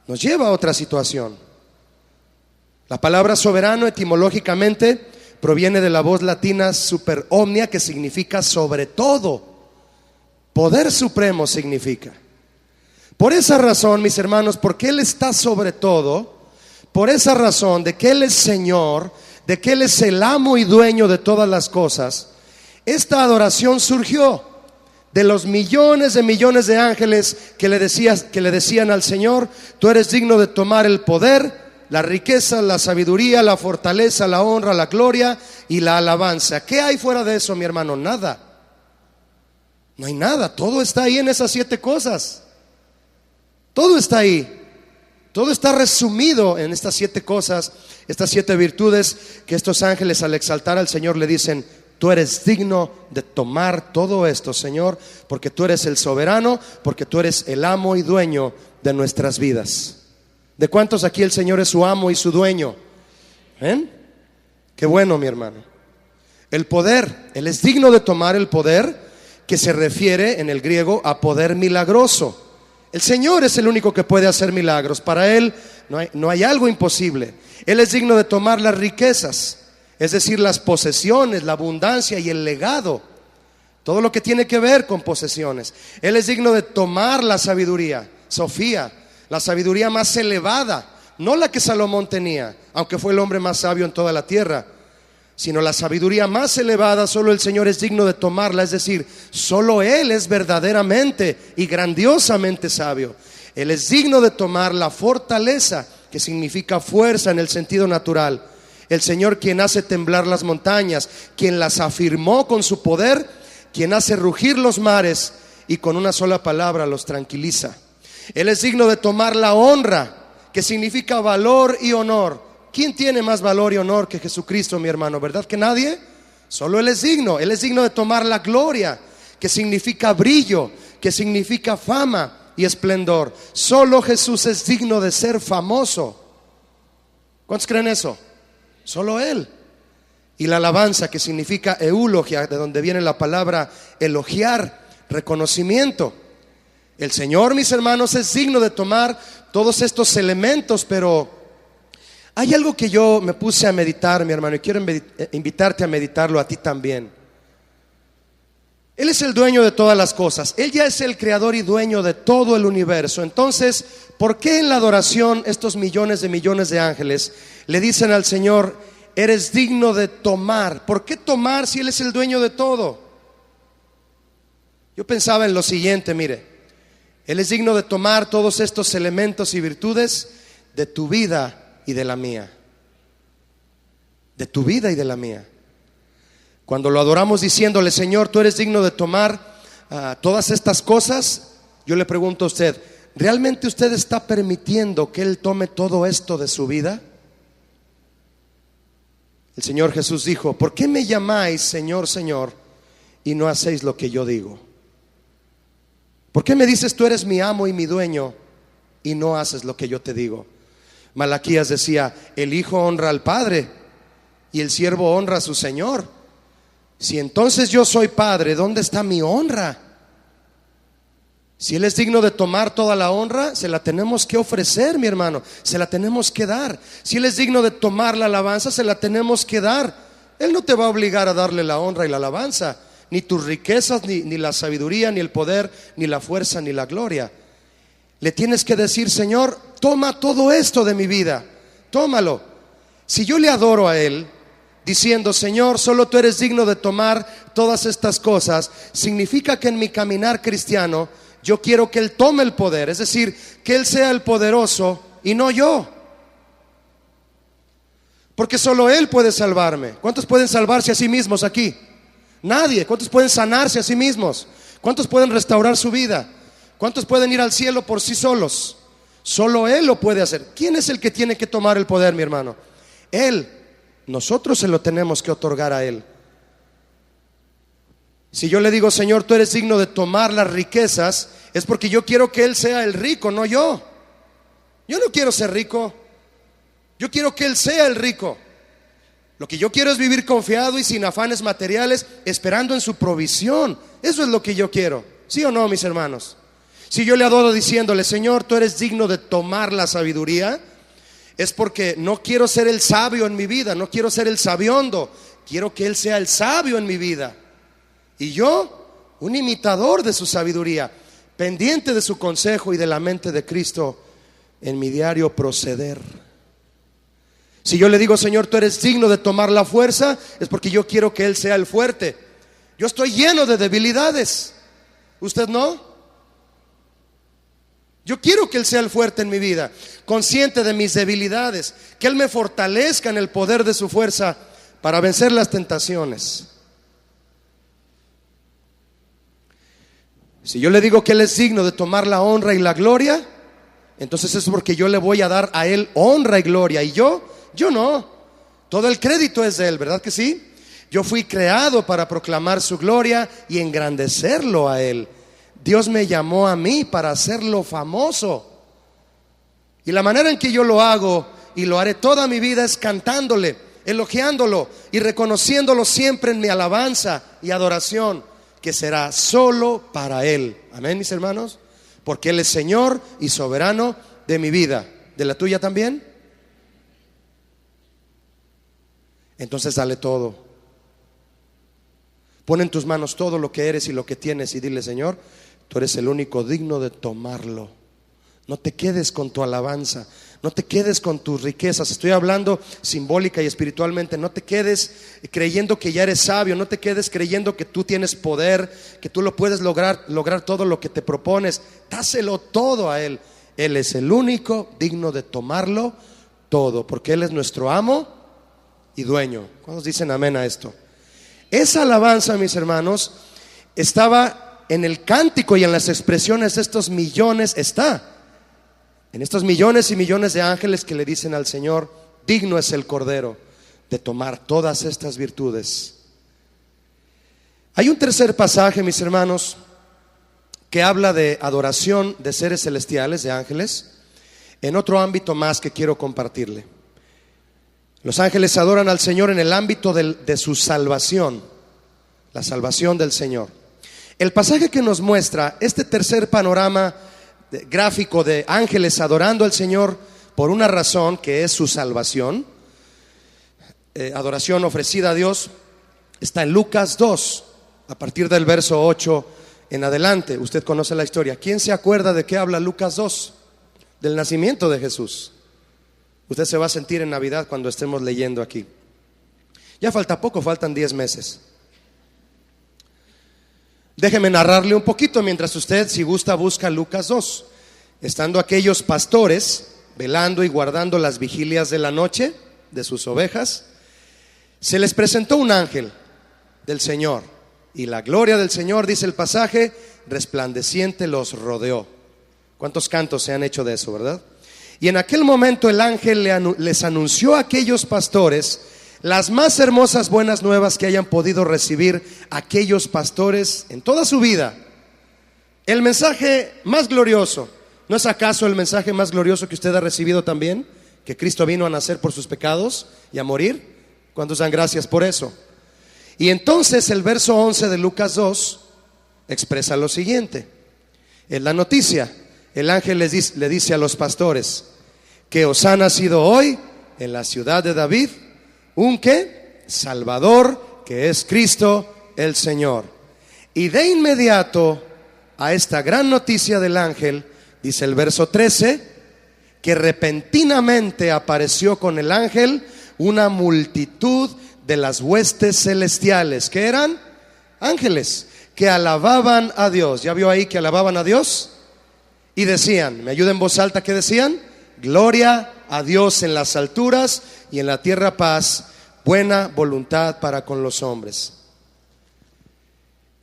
nos lleva a otra situación. La palabra soberano etimológicamente proviene de la voz latina super omnia, que significa sobre todo. Poder supremo significa. Por esa razón, mis hermanos, porque Él está sobre todo, por esa razón de que Él es Señor, de que Él es el amo y dueño de todas las cosas, esta adoración surgió de los millones de ángeles que le decían al Señor: tú eres digno de tomar el poder, la riqueza, la sabiduría, la fortaleza, la honra, la gloria y la alabanza. ¿Qué hay fuera de eso, mi hermano? Nada. No hay nada, todo está ahí en esas 7 cosas. Todo está ahí. Todo está resumido en estas 7 cosas, estas 7 virtudes que estos ángeles, al exaltar al Señor, le dicen: tú eres digno de tomar todo esto, Señor, porque tú eres el soberano, porque tú eres el amo y dueño de nuestras vidas. ¿De cuántos aquí el Señor es su amo y su dueño? ¿Ven? Qué bueno, mi hermano. El poder, Él es digno de tomar el poder, que se refiere en el griego a poder milagroso. El Señor es el único que puede hacer milagros. Para Él no hay algo imposible. Él es digno de tomar las riquezas, es decir, las posesiones, la abundancia y el legado, todo lo que tiene que ver con posesiones. Él es digno de tomar la sabiduría, Sofía, la sabiduría más elevada, no la que Salomón tenía, aunque fue el hombre más sabio en toda la tierra, sino la sabiduría más elevada. Solo el Señor es digno de tomarla, es decir, solo Él es verdaderamente y grandiosamente sabio. Él es digno de tomar la fortaleza, que significa fuerza en el sentido natural. El Señor, quien hace temblar las montañas, quien las afirmó con su poder, quien hace rugir los mares y con una sola palabra los tranquiliza. Él es digno de tomar la honra, que significa valor y honor. ¿Quién tiene más valor y honor que Jesucristo, mi hermano? ¿Verdad que nadie? Solo Él es digno. Él es digno de tomar la gloria, que significa brillo, que significa fama y esplendor. Solo Jesús es digno de ser famoso. ¿Cuántos creen eso? Solo Él. Y la alabanza, que significa eulogia, de donde viene la palabra elogiar, reconocimiento. El Señor, mis hermanos, es digno de tomar todos estos elementos, pero hay algo que yo me puse a meditar, mi hermano, y quiero invitarte a meditarlo a ti también. Él es el dueño de todas las cosas. Él ya es el creador y dueño de todo el universo. Entonces, ¿por qué en la adoración estos millones de ángeles le dicen al Señor: eres digno de tomar? ¿Por qué tomar si Él es el dueño de todo? Yo pensaba en lo siguiente, mire, Él es digno de tomar todos estos elementos y virtudes de tu vida y de la mía. De tu vida y de la mía. Cuando lo adoramos diciéndole: Señor, tú eres digno de tomar todas estas cosas, yo le pregunto a usted, ¿realmente usted está permitiendo que Él tome todo esto de su vida? El Señor Jesús dijo: ¿por qué me llamáis Señor, Señor, y no hacéis lo que yo digo? ¿Por qué me dices tú eres mi amo y mi dueño y no haces lo que yo te digo? Malaquías decía: el hijo honra al padre y el siervo honra a su señor. Si entonces yo soy padre, ¿dónde está mi honra? Si Él es digno de tomar toda la honra, se la tenemos que ofrecer, mi hermano, se la tenemos que dar. Si Él es digno de tomar la alabanza, se la tenemos que dar. Él no te va a obligar a darle la honra y la alabanza, ni tus riquezas, ni la sabiduría, ni el poder, ni la fuerza, ni la gloria. Le tienes que decir: Señor, toma todo esto de mi vida, tómalo. Si yo le adoro a Él diciendo: Señor, solo tú eres digno de tomar todas estas cosas, significa que en mi caminar cristiano yo quiero que Él tome el poder, es decir, que Él sea el poderoso y no yo, porque solo Él puede salvarme. ¿Cuántos pueden salvarse a sí mismos aquí? Nadie. ¿Cuántos pueden sanarse a sí mismos? ¿Cuántos pueden restaurar su vida? ¿Cuántos pueden ir al cielo por sí solos? Solo Él lo puede hacer. ¿Quién es el que tiene que tomar el poder, mi hermano? Él. Nosotros se lo tenemos que otorgar a Él. Si yo le digo: Señor, tú eres digno de tomar las riquezas, es porque yo quiero que Él sea el rico, no yo. Yo no quiero ser rico, yo quiero que Él sea el rico. Lo que yo quiero es vivir confiado y sin afanes materiales, esperando en su provisión. Eso es lo que yo quiero. ¿Sí o no, mis hermanos? Si yo le adoro diciéndole: Señor, tú eres digno de tomar la sabiduría, es porque no quiero ser el sabio en mi vida, no quiero ser el sabiondo, quiero que Él sea el sabio en mi vida. Y yo, un imitador de su sabiduría, pendiente de su consejo y de la mente de Cristo en mi diario proceder. Si yo le digo: Señor, tú eres digno de tomar la fuerza, es porque yo quiero que Él sea el fuerte. Yo estoy lleno de debilidades, ¿usted no? Yo quiero que Él sea el fuerte en mi vida, consciente de mis debilidades, que Él me fortalezca en el poder de su fuerza para vencer las tentaciones. Si yo le digo que Él es digno de tomar la honra y la gloria, entonces es porque yo le voy a dar a Él honra y gloria. Y yo no. Todo el crédito es de Él, ¿verdad que sí? Yo fui creado para proclamar su gloria y engrandecerlo a Él. Dios me llamó a mí para hacerlo famoso. Y la manera en que yo lo hago, y lo haré toda mi vida, es cantándole, elogiándolo y reconociéndolo siempre en mi alabanza y adoración, que será solo para Él. Amén, mis hermanos. Porque Él es Señor y soberano de mi vida. ¿De la tuya también? Entonces dale todo. Pon en tus manos todo lo que eres y lo que tienes y dile: Señor, tú eres el único digno de tomarlo, No te quedes con tu alabanza, no te quedes con tus riquezas. Estoy hablando simbólica y espiritualmente. No te quedes creyendo que ya eres sabio, no te quedes creyendo que tú tienes poder, que tú lo puedes lograr todo lo que te propones. Dáselo todo a Él. Él es el único digno de tomarlo todo, porque Él es nuestro amo y dueño. ¿Cuántos dicen amén a esto? Esa alabanza, mis hermanos, estaba en el cántico y en las expresiones de estos millones, en estos millones y millones de ángeles que le dicen al Señor: digno es el Cordero de tomar todas estas virtudes. Hay un tercer pasaje, mis hermanos, que habla de adoración de seres celestiales, de ángeles, en otro ámbito más que quiero compartirle. Los ángeles adoran al Señor en el ámbito de su salvación, la salvación del Señor. El pasaje que nos muestra este tercer panorama gráfico de ángeles adorando al Señor por una razón, que es su salvación, adoración ofrecida a Dios, está en Lucas 2, a partir del verso 8 en adelante. Usted conoce la historia. ¿Quién se acuerda de qué habla Lucas 2? Del nacimiento de Jesús. Usted se va a sentir en Navidad cuando estemos leyendo aquí. Ya falta poco, faltan 10 meses. Déjeme narrarle un poquito mientras usted, si gusta, busca Lucas 2. Estando aquellos pastores velando y guardando las vigilias de la noche de sus ovejas, se les presentó un ángel del Señor, y la gloria del Señor, dice el pasaje, resplandeciente los rodeó. ¿Cuántos cantos se han hecho de eso, verdad? Y en aquel momento el ángel les anunció a aquellos pastores las más hermosas buenas nuevas que hayan podido recibir aquellos pastores en toda su vida. El mensaje más glorioso. ¿No es acaso el mensaje más glorioso que usted ha recibido también? Que Cristo vino a nacer por sus pecados y a morir. ¿Cuántos dan gracias por eso? Y entonces el verso 11 de Lucas 2 expresa lo siguiente. En la noticia, el ángel le dice a los pastores que os ha nacido hoy en la ciudad de David un ¿qué? Salvador, que es Cristo el Señor. Y de inmediato a esta gran noticia del ángel, dice el verso 13, que repentinamente apareció con el ángel una multitud de las huestes celestiales, que eran ángeles, que alababan a Dios. ¿Ya vio ahí que alababan a Dios? Y decían, me ayuda en voz alta, ¿qué decían? Gloria a Dios en las alturas y en la tierra paz, buena voluntad para con los hombres.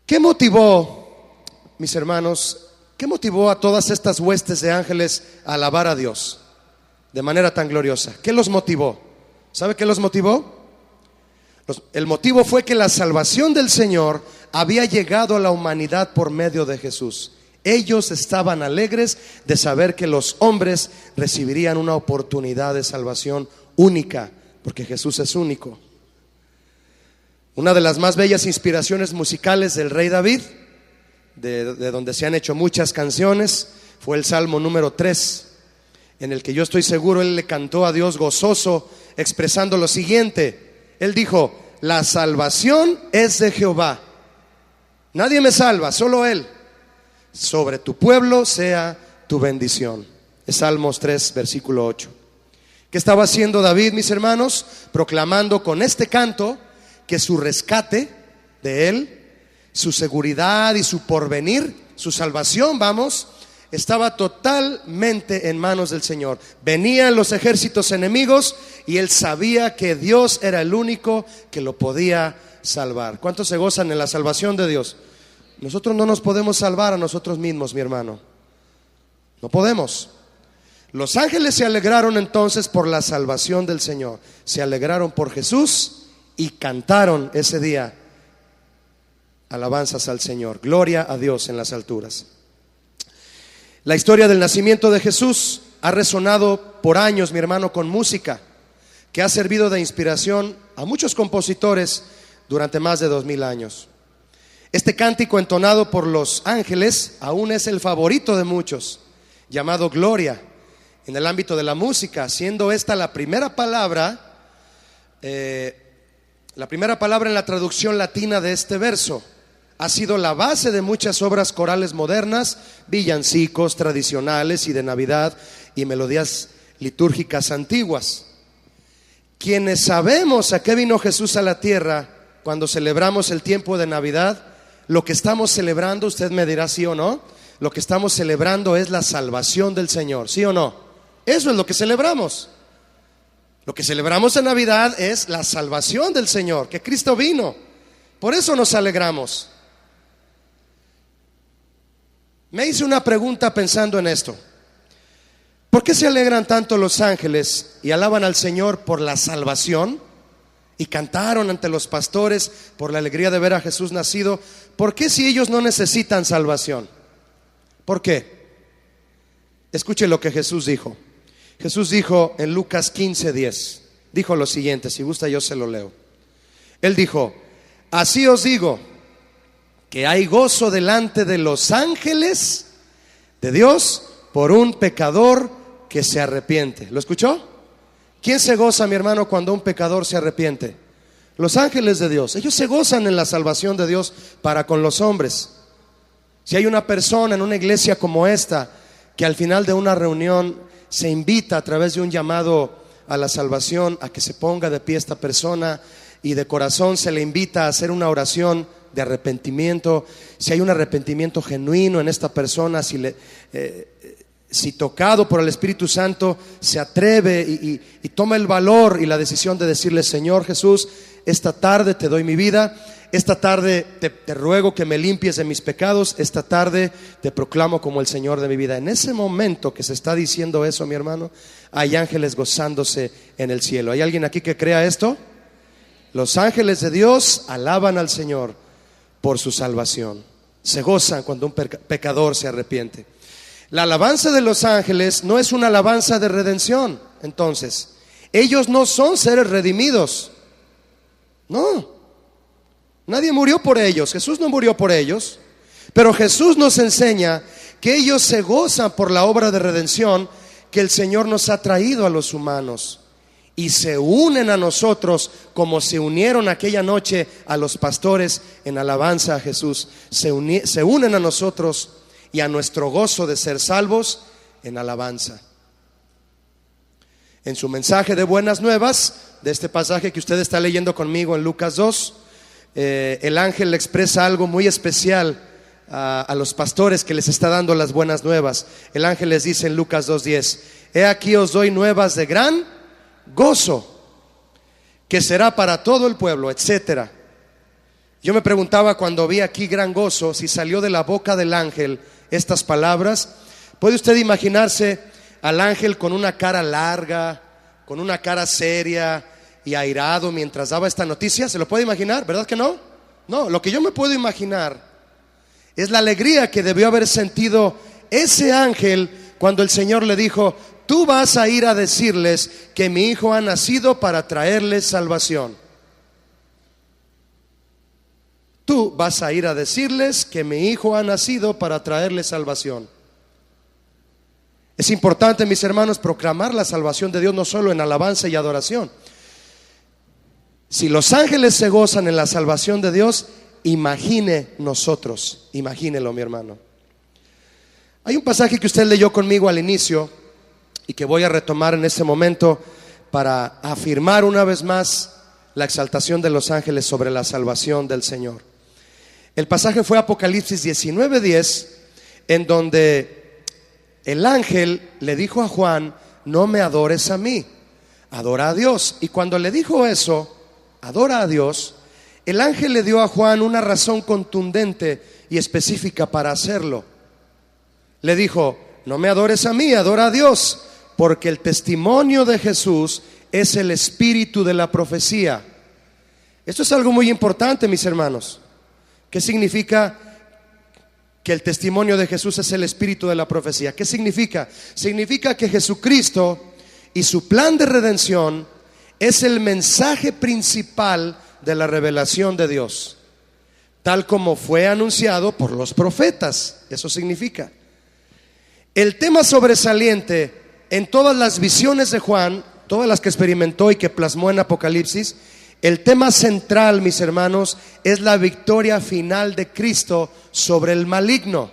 ¿Qué motivó, mis hermanos, qué motivó a todas estas huestes de ángeles a alabar a Dios de manera tan gloriosa? ¿Qué los motivó? ¿Sabe qué los motivó? El motivo fue que la salvación del Señor había llegado a la humanidad por medio de Jesús. Ellos estaban alegres de saber que los hombres recibirían una oportunidad de salvación única, porque Jesús es único. Una de las más bellas inspiraciones musicales del rey David, de donde se han hecho muchas canciones, fue el Salmo número 3, en el que yo estoy seguro él le cantó a Dios gozoso, expresando lo siguiente. Él dijo: la salvación es de Jehová, nadie me salva, solo Él. Sobre tu pueblo sea tu bendición. Es Salmos 3, versículo 8. ¿Qué estaba haciendo David, mis hermanos? Proclamando con este canto que su rescate de Él, su seguridad y su porvenir, su salvación, estaba totalmente en manos del Señor. Venían los ejércitos enemigos y él sabía que Dios era el único que lo podía salvar. ¿Cuántos se gozan en la salvación de Dios? Nosotros no nos podemos salvar a nosotros mismos, mi hermano. No podemos. Los ángeles se alegraron entonces por la salvación del Señor. Se alegraron por Jesús y cantaron ese día alabanzas al Señor. Gloria a Dios en las alturas. La historia del nacimiento de Jesús ha resonado por años, mi hermano, con música que ha servido de inspiración a muchos compositores durante más de 2000 años. Este cántico entonado por los ángeles aún es el favorito de muchos, llamado Gloria, en el ámbito de la música, siendo esta la primera palabra en la traducción latina de este verso. ha sido la base de muchas obras corales modernas, villancicos tradicionales y de Navidad y melodías litúrgicas antiguas. Quienes sabemos a qué vino Jesús a la tierra cuando celebramos el tiempo de Navidad, lo que estamos celebrando, usted me dirá sí o no, lo que estamos celebrando es la salvación del Señor, ¿sí o no? Eso es lo que celebramos. Lo que celebramos en Navidad es la salvación del Señor, que Cristo vino. Por eso nos alegramos. Me hice una pregunta pensando en esto. ¿Por qué se alegran tanto los ángeles y alaban al Señor por la salvación? Y cantaron ante los pastores por la alegría de ver a Jesús nacido. ¿Por qué si ellos no necesitan salvación? ¿Por qué? Escuche lo que Jesús dijo. Jesús dijo en Lucas 15:10, dijo lo siguiente, si gusta yo se lo leo. Él dijo: así os digo, que hay gozo delante de los ángeles de Dios por un pecador que se arrepiente. ¿Lo escuchó? ¿Quién se goza, mi hermano, cuando un pecador se arrepiente? Los ángeles de Dios. Ellos se gozan en la salvación de Dios para con los hombres. Si hay una persona en una iglesia como esta, que al final de una reunión se invita a través de un llamado a la salvación, a que se ponga de pie esta persona, y de corazón se le invita a hacer una oración de arrepentimiento. Si hay un arrepentimiento genuino en esta persona, si tocado por el Espíritu Santo se atreve y toma el valor y la decisión de decirle: Señor Jesús, esta tarde te doy mi vida, esta tarde te ruego que me limpies de mis pecados, esta tarde te proclamo como el Señor de mi vida. En ese momento que se está diciendo eso, mi hermano, hay ángeles gozándose en el cielo. ¿Hay alguien aquí que crea esto? Los ángeles de Dios alaban al Señor por su salvación. Se gozan cuando un pecador se arrepiente. La alabanza de los ángeles no es una alabanza de redención. Entonces, ellos no son seres redimidos. No, nadie murió por ellos. Jesús no murió por ellos. Pero Jesús nos enseña que ellos se gozan por la obra de redención que el Señor nos ha traído a los humanos, y se unen a nosotros como se unieron aquella noche a los pastores en alabanza a Jesús. Se unen a nosotros y a nuestro gozo de ser salvos en alabanza. En su mensaje de buenas nuevas, de este pasaje que usted está leyendo conmigo en Lucas 2, el ángel le expresa algo muy especial a los pastores que les está dando las buenas nuevas. El ángel les dice en Lucas 2:10: he aquí os doy nuevas de gran gozo, que será para todo el pueblo, etcétera. Yo me preguntaba cuando vi aquí gran gozo, si salió de la boca del ángel estas palabras. ¿Puede usted imaginarse al ángel con una cara larga, con una cara seria y airado mientras daba esta noticia? ¿Se lo puede imaginar? ¿Verdad que no? No, lo que yo me puedo imaginar es la alegría que debió haber sentido ese ángel cuando el Señor le dijo: tú vas a ir a decirles que mi hijo ha nacido para traerles salvación. Tú vas a ir a decirles que mi hijo ha nacido para traerles salvación. Es importante, mis hermanos, proclamar la salvación de Dios no solo en alabanza y adoración. Si los ángeles se gozan en la salvación de Dios, imagine nosotros, imagínelo, mi hermano. Hay un pasaje que usted leyó conmigo al inicio y que voy a retomar en este momento para afirmar una vez más la exaltación de los ángeles sobre la salvación del Señor. El pasaje fue Apocalipsis 19:10, en donde el ángel le dijo a Juan: no me adores a mí, adora a Dios. Y cuando le dijo eso, adora a Dios, el ángel le dio a Juan una razón contundente y específica para hacerlo. Le dijo: no me adores a mí, adora a Dios, porque el testimonio de Jesús es el espíritu de la profecía. Esto es algo muy importante, mis hermanos. ¿Qué significa que el testimonio de Jesús es el espíritu de la profecía? ¿Qué significa? Significa que Jesucristo y su plan de redención es el mensaje principal de la revelación de Dios, tal como fue anunciado por los profetas. Eso significa. El tema sobresaliente en todas las visiones de Juan, todas las que experimentó y que plasmó en Apocalipsis, El tema central, mis hermanos, es la victoria final de Cristo sobre el maligno.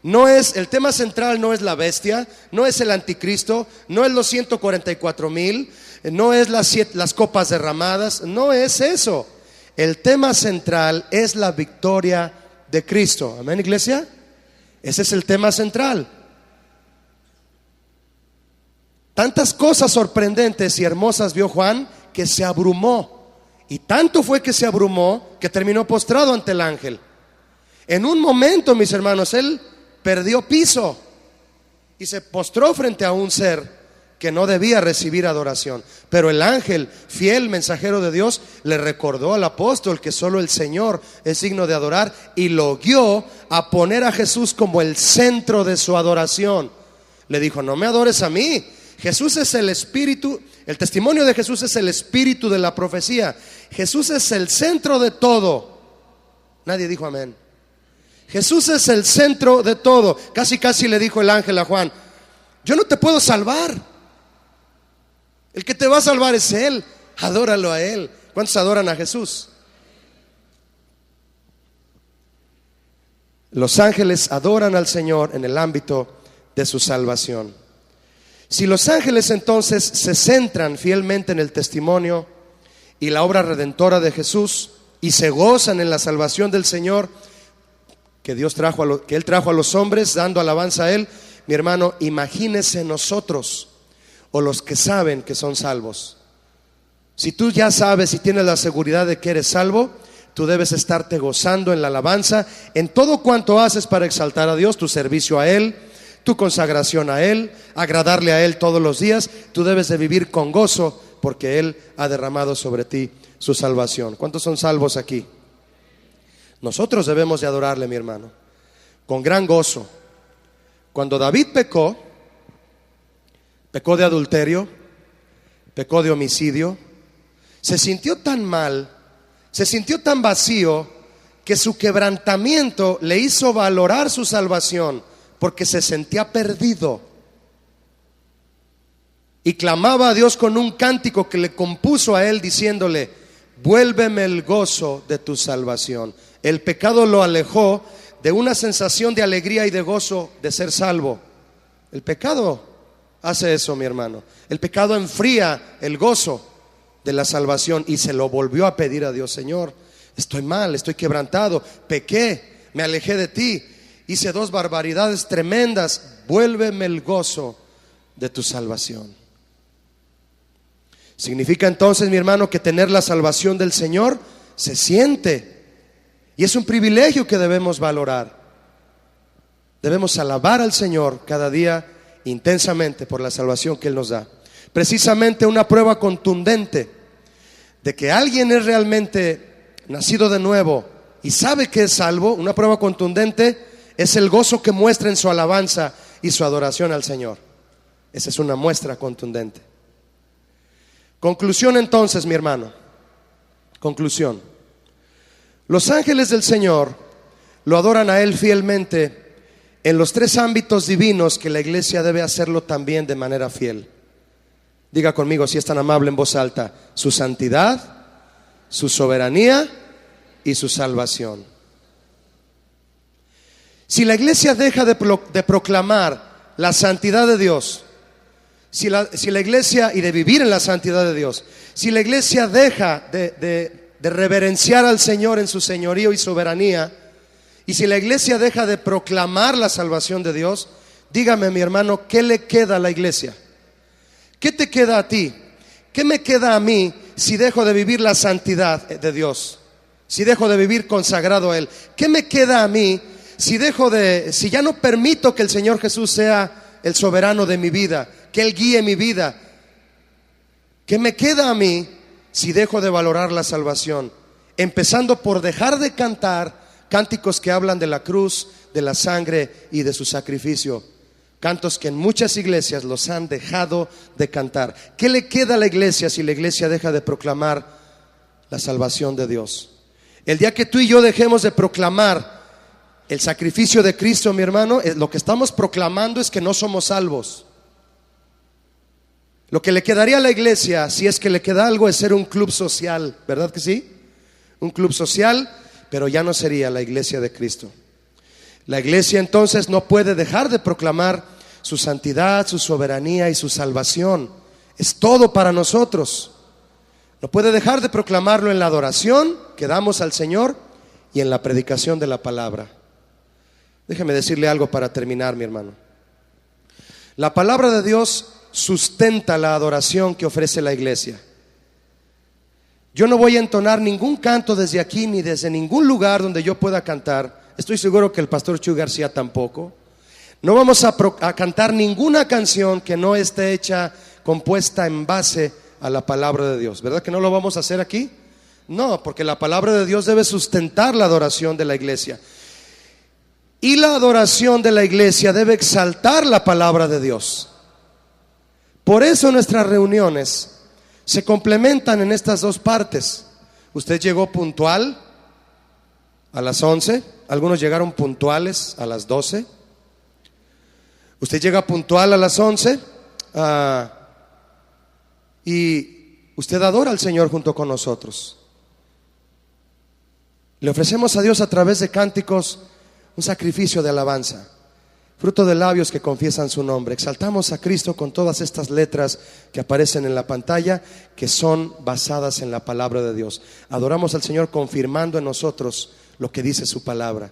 El tema central no es la bestia, no es el anticristo, no es los 144,000, no es las copas derramadas, no es eso. El tema central es la victoria de Cristo. Amén, iglesia. Ese es el tema central. Tantas cosas sorprendentes y hermosas vio Juan que se abrumó. Y tanto fue que se abrumó que terminó postrado ante el ángel. En un momento, mis hermanos, él perdió piso y se postró frente a un ser que no debía recibir adoración. Pero el ángel, fiel mensajero de Dios, le recordó al apóstol que solo el Señor es digno de adorar y lo guió a poner a Jesús como el centro de su adoración. Le dijo: no me adores a mí. Jesús es el espíritu, el testimonio de Jesús es el espíritu de la profecía. Jesús es el centro de todo. Nadie dijo amén. Jesús es el centro de todo. Casi le dijo el ángel a Juan: yo no te puedo salvar. El que te va a salvar es Él. Adóralo a Él. ¿Cuántos adoran a Jesús? Los ángeles adoran al Señor en el ámbito de su salvación. Si los ángeles entonces se centran fielmente en el testimonio y la obra redentora de Jesús y se gozan en la salvación del Señor que Él trajo a los hombres, dando alabanza a Él, mi hermano, imagínese nosotros o los que saben que son salvos. Si tú ya sabes y tienes la seguridad de que eres salvo, tú debes estarte gozando en la alabanza, en todo cuanto haces para exaltar a Dios, tu servicio a Él, tu consagración a Él, agradarle a Él todos los días. Tú debes de vivir con gozo porque Él ha derramado sobre ti su salvación. ¿Cuántos son salvos aquí? Nosotros debemos de adorarle, mi hermano, con gran gozo. Cuando David pecó de adulterio, pecó de homicidio, se sintió tan mal, se sintió tan vacío, que su quebrantamiento le hizo valorar su salvación, porque se sentía perdido. Y clamaba a Dios con un cántico que le compuso a él, diciéndole: vuélveme el gozo de tu salvación. El pecado lo alejó de una sensación de alegría y de gozo de ser salvo. El pecado hace eso, mi hermano. El pecado enfría el gozo de la salvación y se lo volvió a pedir a Dios: Señor, estoy mal, estoy quebrantado, pequé, me alejé de ti, hice 2 barbaridades tremendas, vuélveme el gozo de tu salvación. Significa entonces, mi hermano, que tener la salvación del Señor se siente, y es un privilegio que debemos valorar. Debemos alabar al Señor cada día intensamente por la salvación que Él nos da. Precisamente una prueba contundente de que alguien es realmente nacido de nuevo y sabe que es salvo, una prueba contundente es el gozo que muestra en su alabanza y su adoración al Señor. Esa es una muestra contundente. Conclusión entonces, mi hermano. Conclusión. Los ángeles del Señor lo adoran a Él fielmente en los 3 ámbitos divinos que la iglesia debe hacerlo también de manera fiel. Diga conmigo, si es tan amable, en voz alta: su santidad, su soberanía y su salvación. Si la iglesia deja de proclamar la santidad de Dios, si la iglesia, y de vivir en la santidad de Dios, si la iglesia deja de reverenciar al Señor en su señorío y soberanía, y si la iglesia deja de proclamar la salvación de Dios, dígame, mi hermano, ¿qué le queda a la iglesia? ¿Qué te queda a ti? ¿Qué me queda a mí si dejo de vivir la santidad de Dios? Si dejo de vivir consagrado a Él. ¿Qué me queda a mí si ya no permito que el Señor Jesús sea el soberano de mi vida, que Él guíe mi vida? ¿Qué me queda a mí si dejo de valorar la salvación? Empezando por dejar de cantar cánticos que hablan de la cruz, de la sangre y de su sacrificio. Cantos que en muchas iglesias los han dejado de cantar. ¿Qué le queda a la iglesia si la iglesia deja de proclamar la salvación de Dios? El día que tú y yo dejemos de proclamar el sacrificio de Cristo, mi hermano, lo que estamos proclamando es que no somos salvos. Lo que le quedaría a la iglesia, si es que le queda algo, es ser un club social, ¿verdad que sí? Un club social, pero ya no sería la iglesia de Cristo. La iglesia entonces no puede dejar de proclamar su santidad, su soberanía y su salvación. Es todo para nosotros. No puede dejar de proclamarlo en la adoración que damos al Señor y en la predicación de la palabra. Déjeme decirle algo para terminar, mi hermano. La palabra de Dios sustenta la adoración que ofrece la iglesia. Yo no voy a entonar ningún canto desde aquí ni desde ningún lugar donde yo pueda cantar. Estoy seguro que el pastor Chuy García tampoco. No vamos a cantar ninguna canción que no esté hecha, compuesta en base a la palabra de Dios. ¿Verdad que no lo vamos a hacer aquí? No, porque la palabra de Dios debe sustentar la adoración de la iglesia. Y la adoración de la iglesia debe exaltar la palabra de Dios. Por eso nuestras reuniones se complementan en estas dos partes. Usted llegó puntual a las 11, algunos llegaron puntuales a las 12. Usted llega puntual a las 11 y usted adora al Señor junto con nosotros. Le ofrecemos a Dios a través de cánticos un sacrificio de alabanza, fruto de labios que confiesan su nombre. Exaltamos a Cristo con todas estas letras que aparecen en la pantalla, que son basadas en la palabra de Dios. Adoramos al Señor confirmando en nosotros lo que dice su palabra.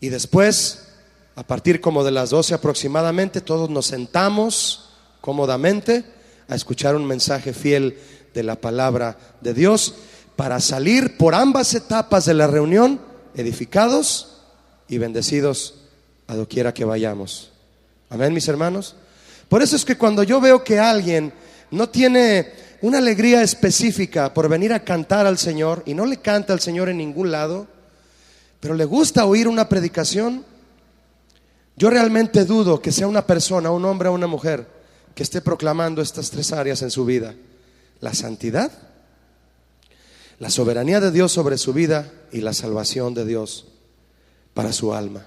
Y después, a partir como de las 12 aproximadamente, todos nos sentamos cómodamente a escuchar un mensaje fiel de la palabra de Dios, para salir por ambas etapas de la reunión edificados y bendecidos a doquiera que vayamos. Amén, mis hermanos. Por eso es que cuando yo veo que alguien no tiene una alegría específica por venir a cantar al Señor, y no le canta al Señor en ningún lado, pero le gusta oír una predicación, yo realmente dudo que sea una persona, un hombre o una mujer, que esté proclamando estas tres áreas en su vida: la santidad, la soberanía de Dios sobre su vida y la salvación de Dios para su alma.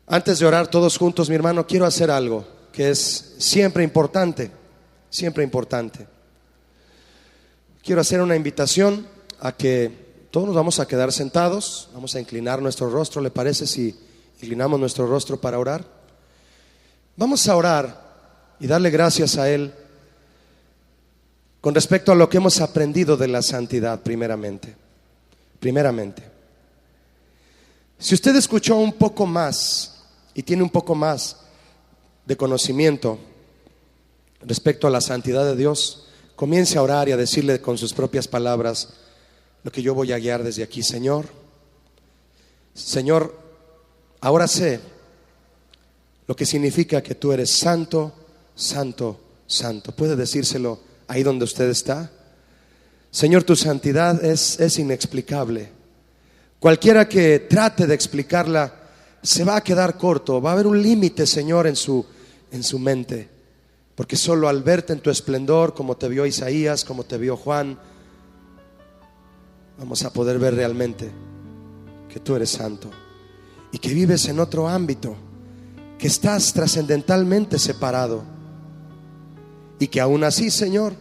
Antes de orar todos juntos, mi hermano, quiero hacer algo que es siempre importante, siempre importante. Quiero hacer una invitación a que todos nos vamos a quedar sentados, vamos a inclinar nuestro rostro. ¿Le parece si inclinamos nuestro rostro para orar? Vamos a orar y darle gracias a Él con respecto a lo que hemos aprendido de la santidad primeramente. Si usted escuchó un poco más y tiene un poco más de conocimiento respecto a la santidad de Dios, comience a orar y a decirle con sus propias palabras lo que yo voy a guiar desde aquí. Señor, ahora sé lo que significa que tú eres santo, santo, santo. ¿Puede decírselo ahí donde usted está? Señor, tu santidad es inexplicable. Cualquiera que trate de explicarla se va a quedar corto. Va a haber un límite, Señor, en su mente, porque solo al verte en tu esplendor, como te vio Isaías, como te vio Juan, vamos a poder ver realmente que tú eres santo y que vives en otro ámbito, que estás trascendentalmente separado, y que aún así, Señor,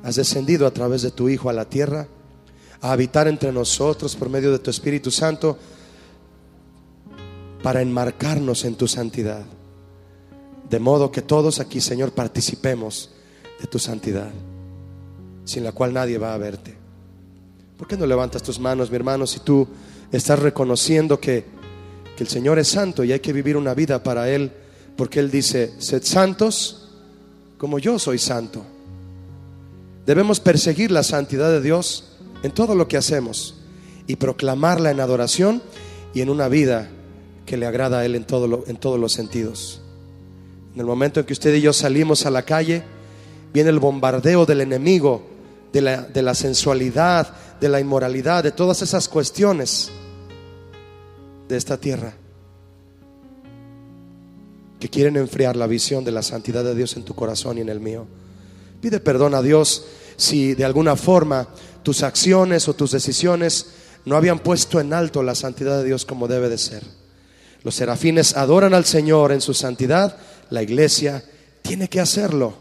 has descendido a través de tu Hijo a la tierra a habitar entre nosotros por medio de tu Espíritu Santo, para enmarcarnos en tu santidad, de modo que todos aquí, Señor, participemos de tu santidad, sin la cual nadie va a verte. ¿Por qué no levantas tus manos, mi hermano, si tú estás reconociendo que el Señor es santo y hay que vivir una vida para Él? Porque Él dice: sed santos como yo soy santo. Debemos perseguir la santidad de Dios en todo lo que hacemos y proclamarla en adoración y en una vida que le agrada a Él en todos los sentidos. En el momento en que usted y yo salimos a la calle, viene el bombardeo del enemigo, de la sensualidad, de la inmoralidad, de todas esas cuestiones de esta tierra que quieren enfriar la visión de la santidad de Dios en tu corazón y en el mío. Pide perdón a Dios si de alguna forma tus acciones o tus decisiones no habían puesto en alto la santidad de Dios como debe de ser. Los serafines adoran al Señor en su santidad. La iglesia tiene que hacerlo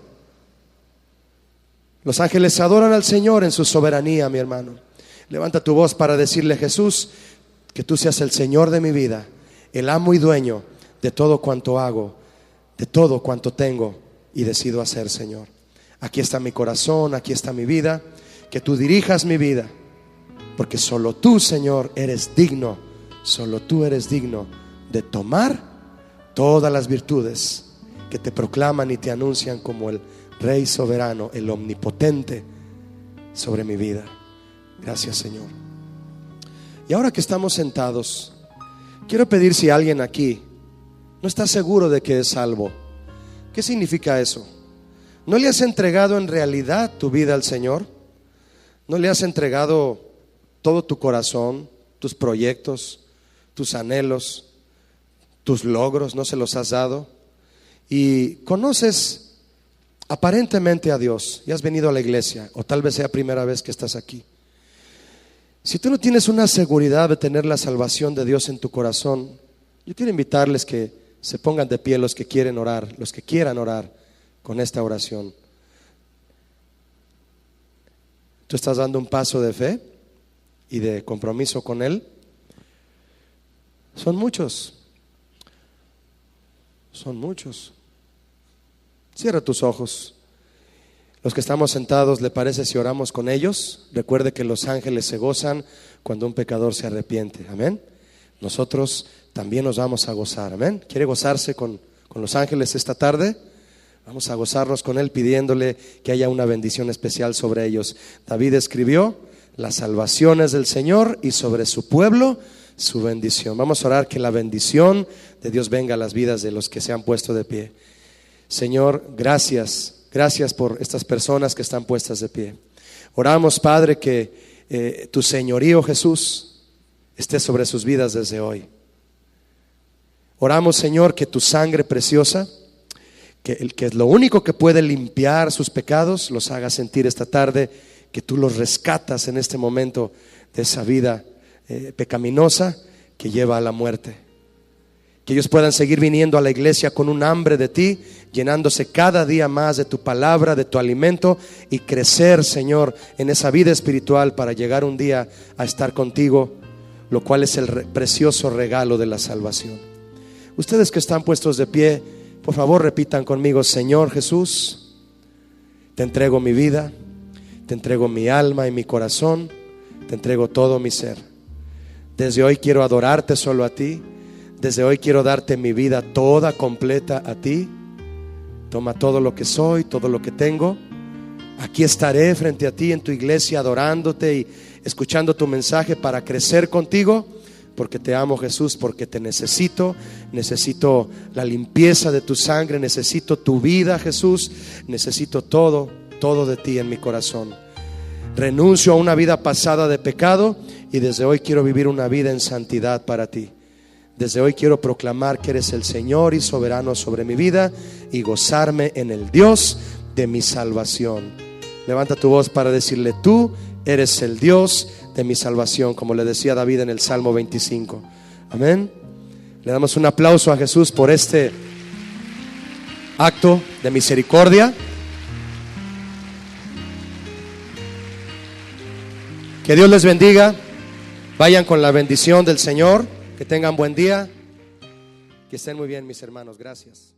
Los ángeles adoran al Señor en su soberanía, mi hermano. Levanta tu voz para decirle: Jesús, que tú seas el Señor de mi vida, el amo y dueño de todo cuanto hago, de todo cuanto tengo y decido hacer, Señor. Aquí está mi corazón, aquí está mi vida. Que tú dirijas mi vida, porque solo tú, Señor, eres digno. Solo tú eres digno de tomar todas las virtudes que te proclaman y te anuncian como el Rey soberano, el omnipotente sobre mi vida. Gracias, Señor. Y ahora que estamos sentados, quiero pedir, si alguien aquí no está seguro de que es salvo, ¿qué significa eso? ¿No le has entregado en realidad tu vida al Señor? ¿No le has entregado todo tu corazón, tus proyectos, tus anhelos, tus logros? ¿No se los has dado? Y conoces aparentemente a Dios y has venido a la iglesia, o tal vez sea primera vez que estás aquí. Si tú no tienes una seguridad de tener la salvación de Dios en tu corazón, yo quiero invitarles que se pongan de pie los que quieren orar, los que quieran orar con esta oración. ¿Tú estás dando un paso de fe y de compromiso con Él? Son muchos. Son muchos. Cierra tus ojos. Los que estamos sentados, ¿le parece si oramos con ellos? Recuerde que los ángeles se gozan cuando un pecador se arrepiente. Amén. Nosotros también nos vamos a gozar. Amén. ¿Quiere gozarse con los ángeles esta tarde? Vamos a gozarnos con Él, pidiéndole que haya una bendición especial sobre ellos. David escribió: las salvaciones del Señor y sobre su pueblo su bendición. Vamos a orar que la bendición de Dios venga a las vidas de los que se han puesto de pie. Señor, gracias por estas personas que están puestas de pie. Oramos, Padre, que tu señorío, Jesús, esté sobre sus vidas desde hoy. Oramos, Señor, que tu sangre preciosa, que es lo único que puede limpiar sus pecados, los haga sentir esta tarde que tú los rescatas en este momento de esa vida pecaminosa que lleva a la muerte. Que ellos puedan seguir viniendo a la iglesia con un hambre de ti, llenándose cada día más de tu palabra, de tu alimento, y crecer, Señor, en esa vida espiritual para llegar un día a estar contigo, lo cual es el precioso regalo de la salvación. Ustedes que están puestos de pie, por favor repitan conmigo: Señor Jesús, te entrego mi vida, te entrego mi alma y mi corazón, te entrego todo mi ser. Desde hoy quiero adorarte solo a ti. Desde hoy quiero darte mi vida toda, completa a ti. Toma todo lo que soy, todo lo que tengo. Aquí estaré frente a ti en tu iglesia, adorándote y escuchando tu mensaje para crecer contigo, porque te amo, Jesús, porque te necesito. Necesito la limpieza de tu sangre, necesito tu vida, Jesús. Necesito todo de ti en mi corazón. Renuncio a una vida pasada de pecado y desde hoy quiero vivir una vida en santidad para ti. Desde hoy quiero proclamar que eres el Señor y soberano sobre mi vida y gozarme en el Dios de mi salvación. Levanta tu voz para decirle: tú eres el Dios de mi salvación, como le decía David en el Salmo 25. Amén. Le damos un aplauso a Jesús por este acto de misericordia. Que Dios les bendiga. Vayan con la bendición del Señor. Que tengan buen día. Que estén muy bien, mis hermanos. Gracias.